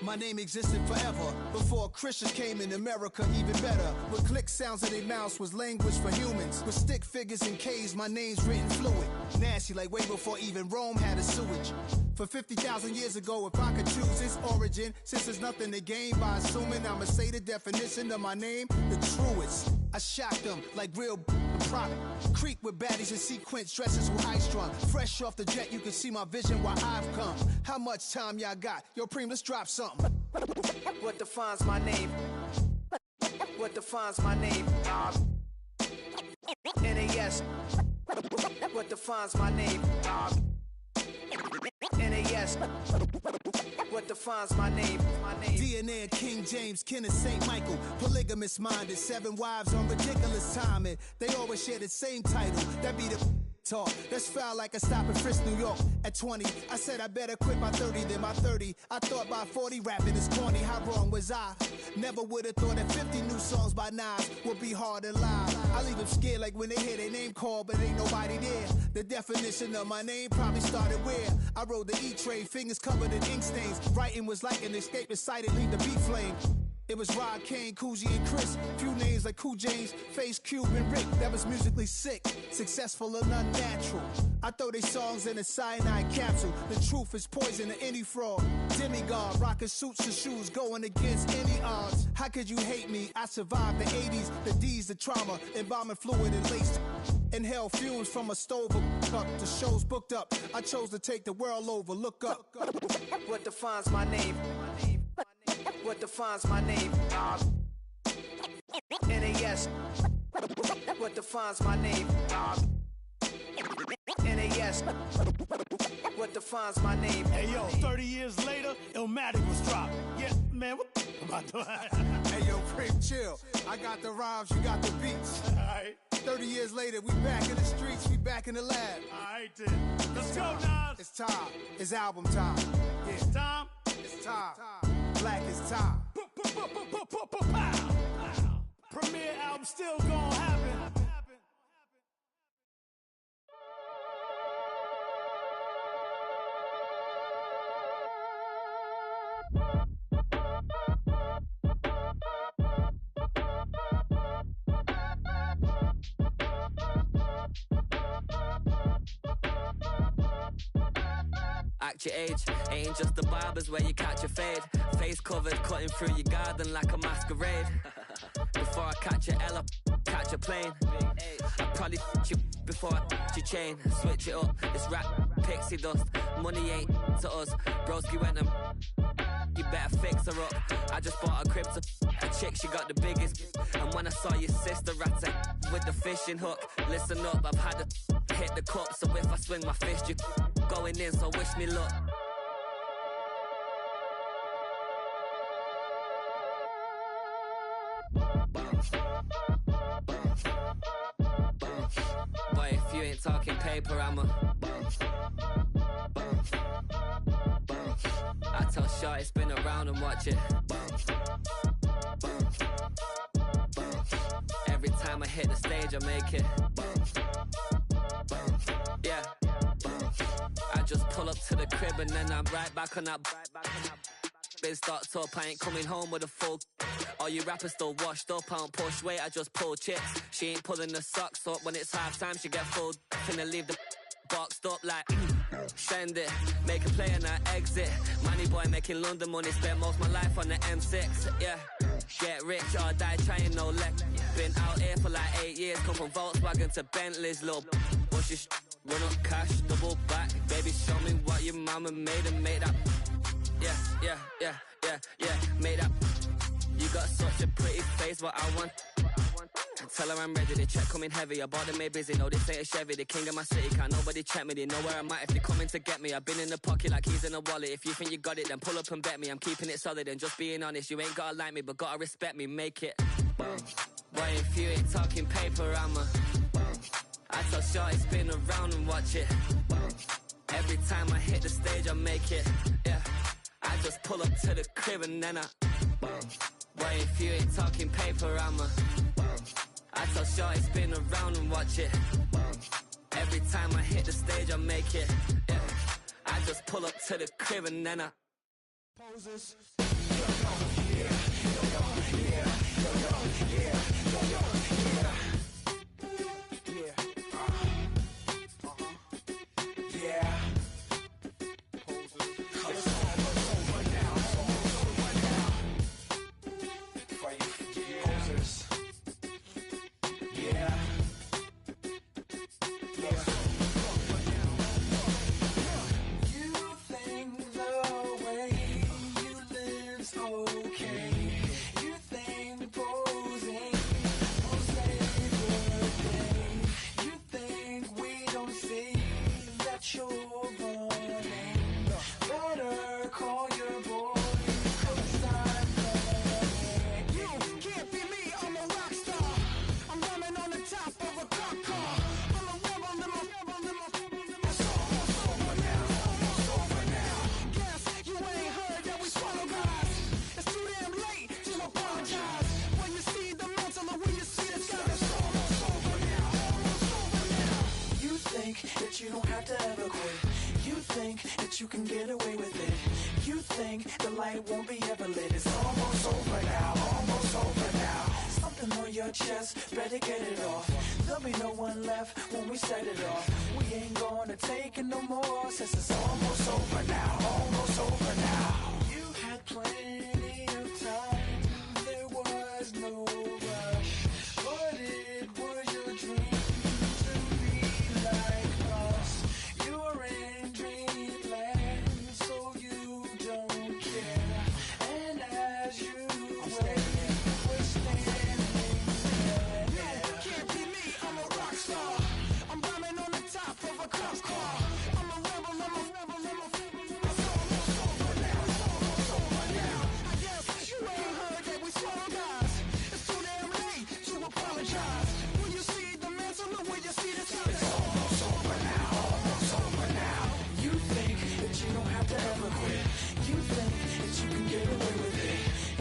My name existed forever. Before Christians came in America, even better. With click sounds in their mouths was language for humans. With stick figures and K's, my name's written fluid. Nasty like way before even Rome had a sewage. For 50,000 years ago, if I could choose its origin, since there's nothing to gain by assuming, I'ma say the definition of my name, the truest. I shocked them like real product. Creek with baddies and sequence dresses with high strung. Fresh off the jet, you can see my vision where I've come. How much time y'all got? Yo, Preem, let's drop something. What defines my name? What defines my name? NAS. What defines my name? NAS. What defines my name? DNA of King James, kin of St. Michael. Polygamous minded, 7 wives on ridiculous timing. They always share the same title. That be the talk. That's foul like a stop in Frisk, New York. At 20, I said I better quit by 30 than by 30. I thought by 40 rapping is corny. How wrong was I? Never would have thought that 50 new songs by Nas would be hard to live. I leave them scared like when they hear their name called, but ain't nobody there. The definition of my name probably started where I rode the E-train, fingers covered in ink stains. Writing was like an escape, excited, leave the beat flame. It was Rod, Kane, Coogee, and Chris. Few names like Cool James, Face, Cube, and Rick. That was musically sick, successful and unnatural. I throw they songs in a cyanide capsule. The truth is poison to any fraud. Demigod, rocking suits and shoes, going against any odds. How could you hate me? I survived the 80s, the D's, the trauma, embalming fluid and laced. Inhale fumes from a stove up. The show's booked up. I chose to take the world over. Look up. What defines my name? What defines my name? NAS. What defines my name? NAS. What defines my name? Hey yo, 30 years later, Illmatic was dropped. Yeah, man, what the am I doing? Hey yo, Prince, chill. I got the rhymes, you got the beats. Alright. 30 years later, we back in the streets, we back in the lab. Alright then. Let's go, Nas. It's time. It's album time. Yeah. It's time. It's time. Black is time. Premiere album still gonna happen. Act your age, ain't just the barbers where you catch a fade. Face covered, cutting through your garden like a masquerade. Before I catch a L, catch a plane. I probably f*** you before I f*** your chain. Switch it up, it's rap, pixie dust. Money ain't to us. Broski went and you better fix her up. I just bought a crib to a chick, she got the biggest. And when I saw your sister rat with the fishing hook, listen up, I've had to hit the cup. So if I swing my fist, you going in, so wish me luck. Boy, if you ain't talking paper, I'm a I tell Shorty spin around and watch it. Every time I hit the stage, I make it. Yeah. I just pull up to the crib and then I'm right back on that. Been stocked up, I ain't coming home with a full. All you rappers still washed up, I don't push weight, I just pull chips. She ain't pulling the socks up, when it's half time she get full. Finna leave the boxed up like send it, make a play and I exit. Money boy making London money, spent most of my life on the M6. Yeah, get rich or die trying, no leg. Been out here for like 8 years, come from Volkswagen to Bentley's, little bushes, run up cash, double back. Baby, show me what your mama made and made up. Yeah, made up. You got such a pretty face, what I want. Tell her I'm ready, the check coming heavy. I bought them made busy, no, this ain't a Chevy. The king of my city, can't nobody check me. They know where I'm at if they coming to get me. I've been in the pocket like keys in a wallet. If you think you got it, then pull up and bet me. I'm keeping it solid and just being honest. You ain't gotta like me, but gotta respect me, make it. Boy, if you ain't talking paper, I'm a I tell Shorty spin around and watch it. Every time I hit the stage, I make it. Yeah, I just pull up to the crib and then I Boy, if you ain't talking paper, I'm a I tell Shorty spin around and watch it. Every time I hit the stage, I make it. Yeah, I just pull up to the crib and then I poses. You don't have to ever quit. You think that you can get away with it. You think the light won't be ever lit. It's almost over now, almost over now. Something on your chest, better get it off. There'll be no one left when we set it off. We ain't gonna take it no more, since it's almost over now, almost over now. You had plenty of time, there was no rush, but it was your dream to be like us. You're in dreamland, so you don't care. And as you wait, we're standing there. Can't be me, I'm a rock star. I'm rhyming on the top of a cop car. I'm a rebel, I'm a rebel, I'm a it's almost over now, it's almost over now. I guess you ain't heard that we swallow guys. It's too damn late to apologize. When you see the mantle, look where you see the sun. It's almost over now, almost over now. You think that you don't have to ever quit. You think that you can get away with it.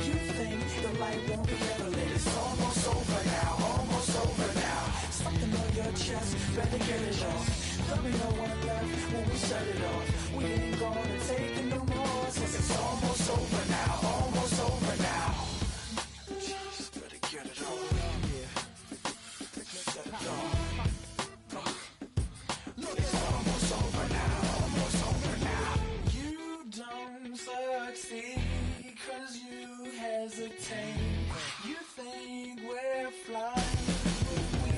You think the light won't be ever lit. It's almost over now, almost over now. Something on your chest, better get it off. There'll be no one left when we set it off. We ain't gonna take it no more, since it's almost over now, almost over now. Just better get it off. Yeah. Set it off. Look, it's almost over now, almost over now. You don't succeed, cause you hesitate. You think we're flying, but we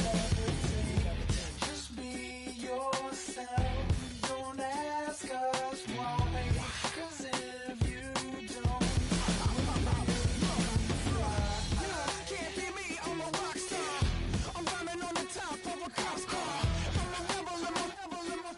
levitate. Just be yourself, don't ask us why. Cause if you don't, can't be me, I'm a rock star. I'm rhyming on the top of a cop's car. I'm a rebel, I'm a rebel, I'm a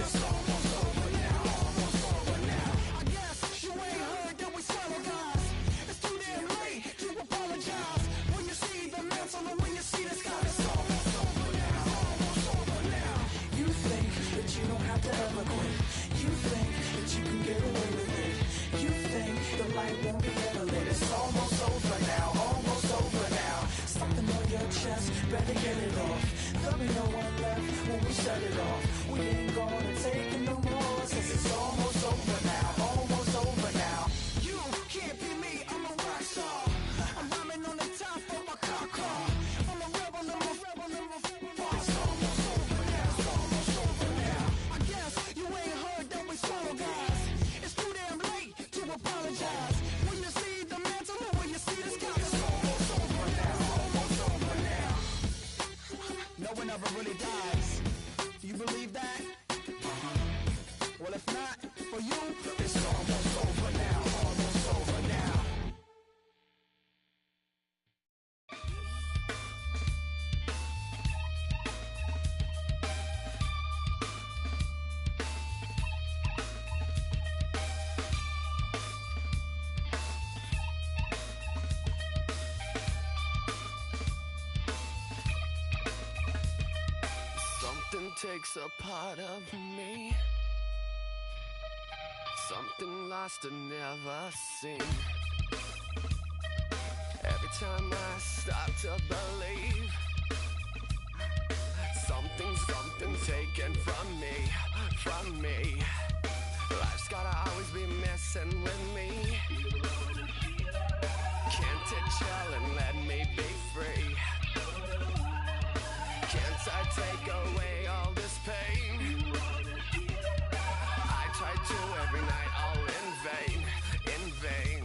it's almost over now, almost over now. I guess you ain't heard that we swallow guys. It's too damn late to apologize. When you see the mantle and when you see the sky, it's almost over now, almost over now. You think that you don't have to ever quit. You think that you can get away with it. You think the light won't be ever lit. It's almost over now, almost over now. Something on your chest, better get it off. There'll be no one left when we set it off. We ain't gonna take it no more, since it's almost over now, almost over now. You can't be me, I'm a rock star. I'm rhyming on the top of my cop car. I'm a rebel, I'm a rebel, I'm a it's almost over now, it's almost over now. I guess you ain't heard that we swallow guys. It's too damn late to apologize. When you see the mantle and when you see the sky, it's almost over now, almost over now. No one ever really dies. Do you believe that? Well, if not, for you, it's almost over now, almost over now. Something takes a part of me, something lost and never seen. Every time I start to believe, something's taken from me. Life's gotta always be messing with me. Can't it chill and let me be free? Can't I take away all this pain? I try to every night, all in vain, in vain.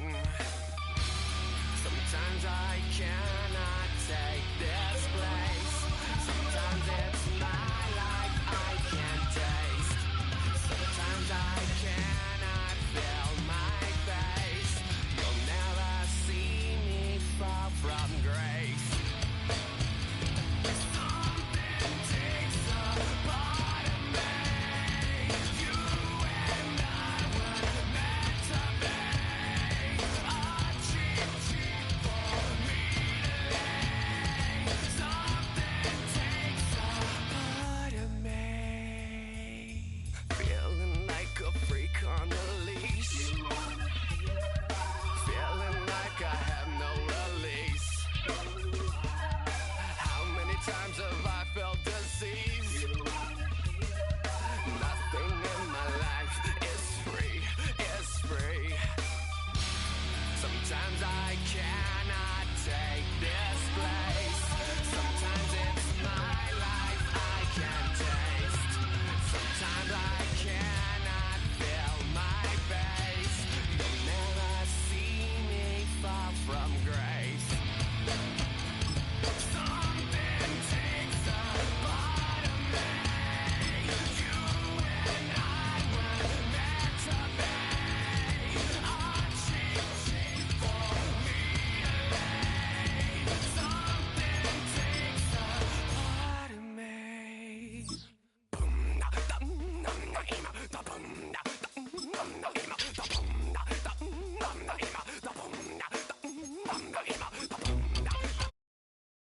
Sometimes I can't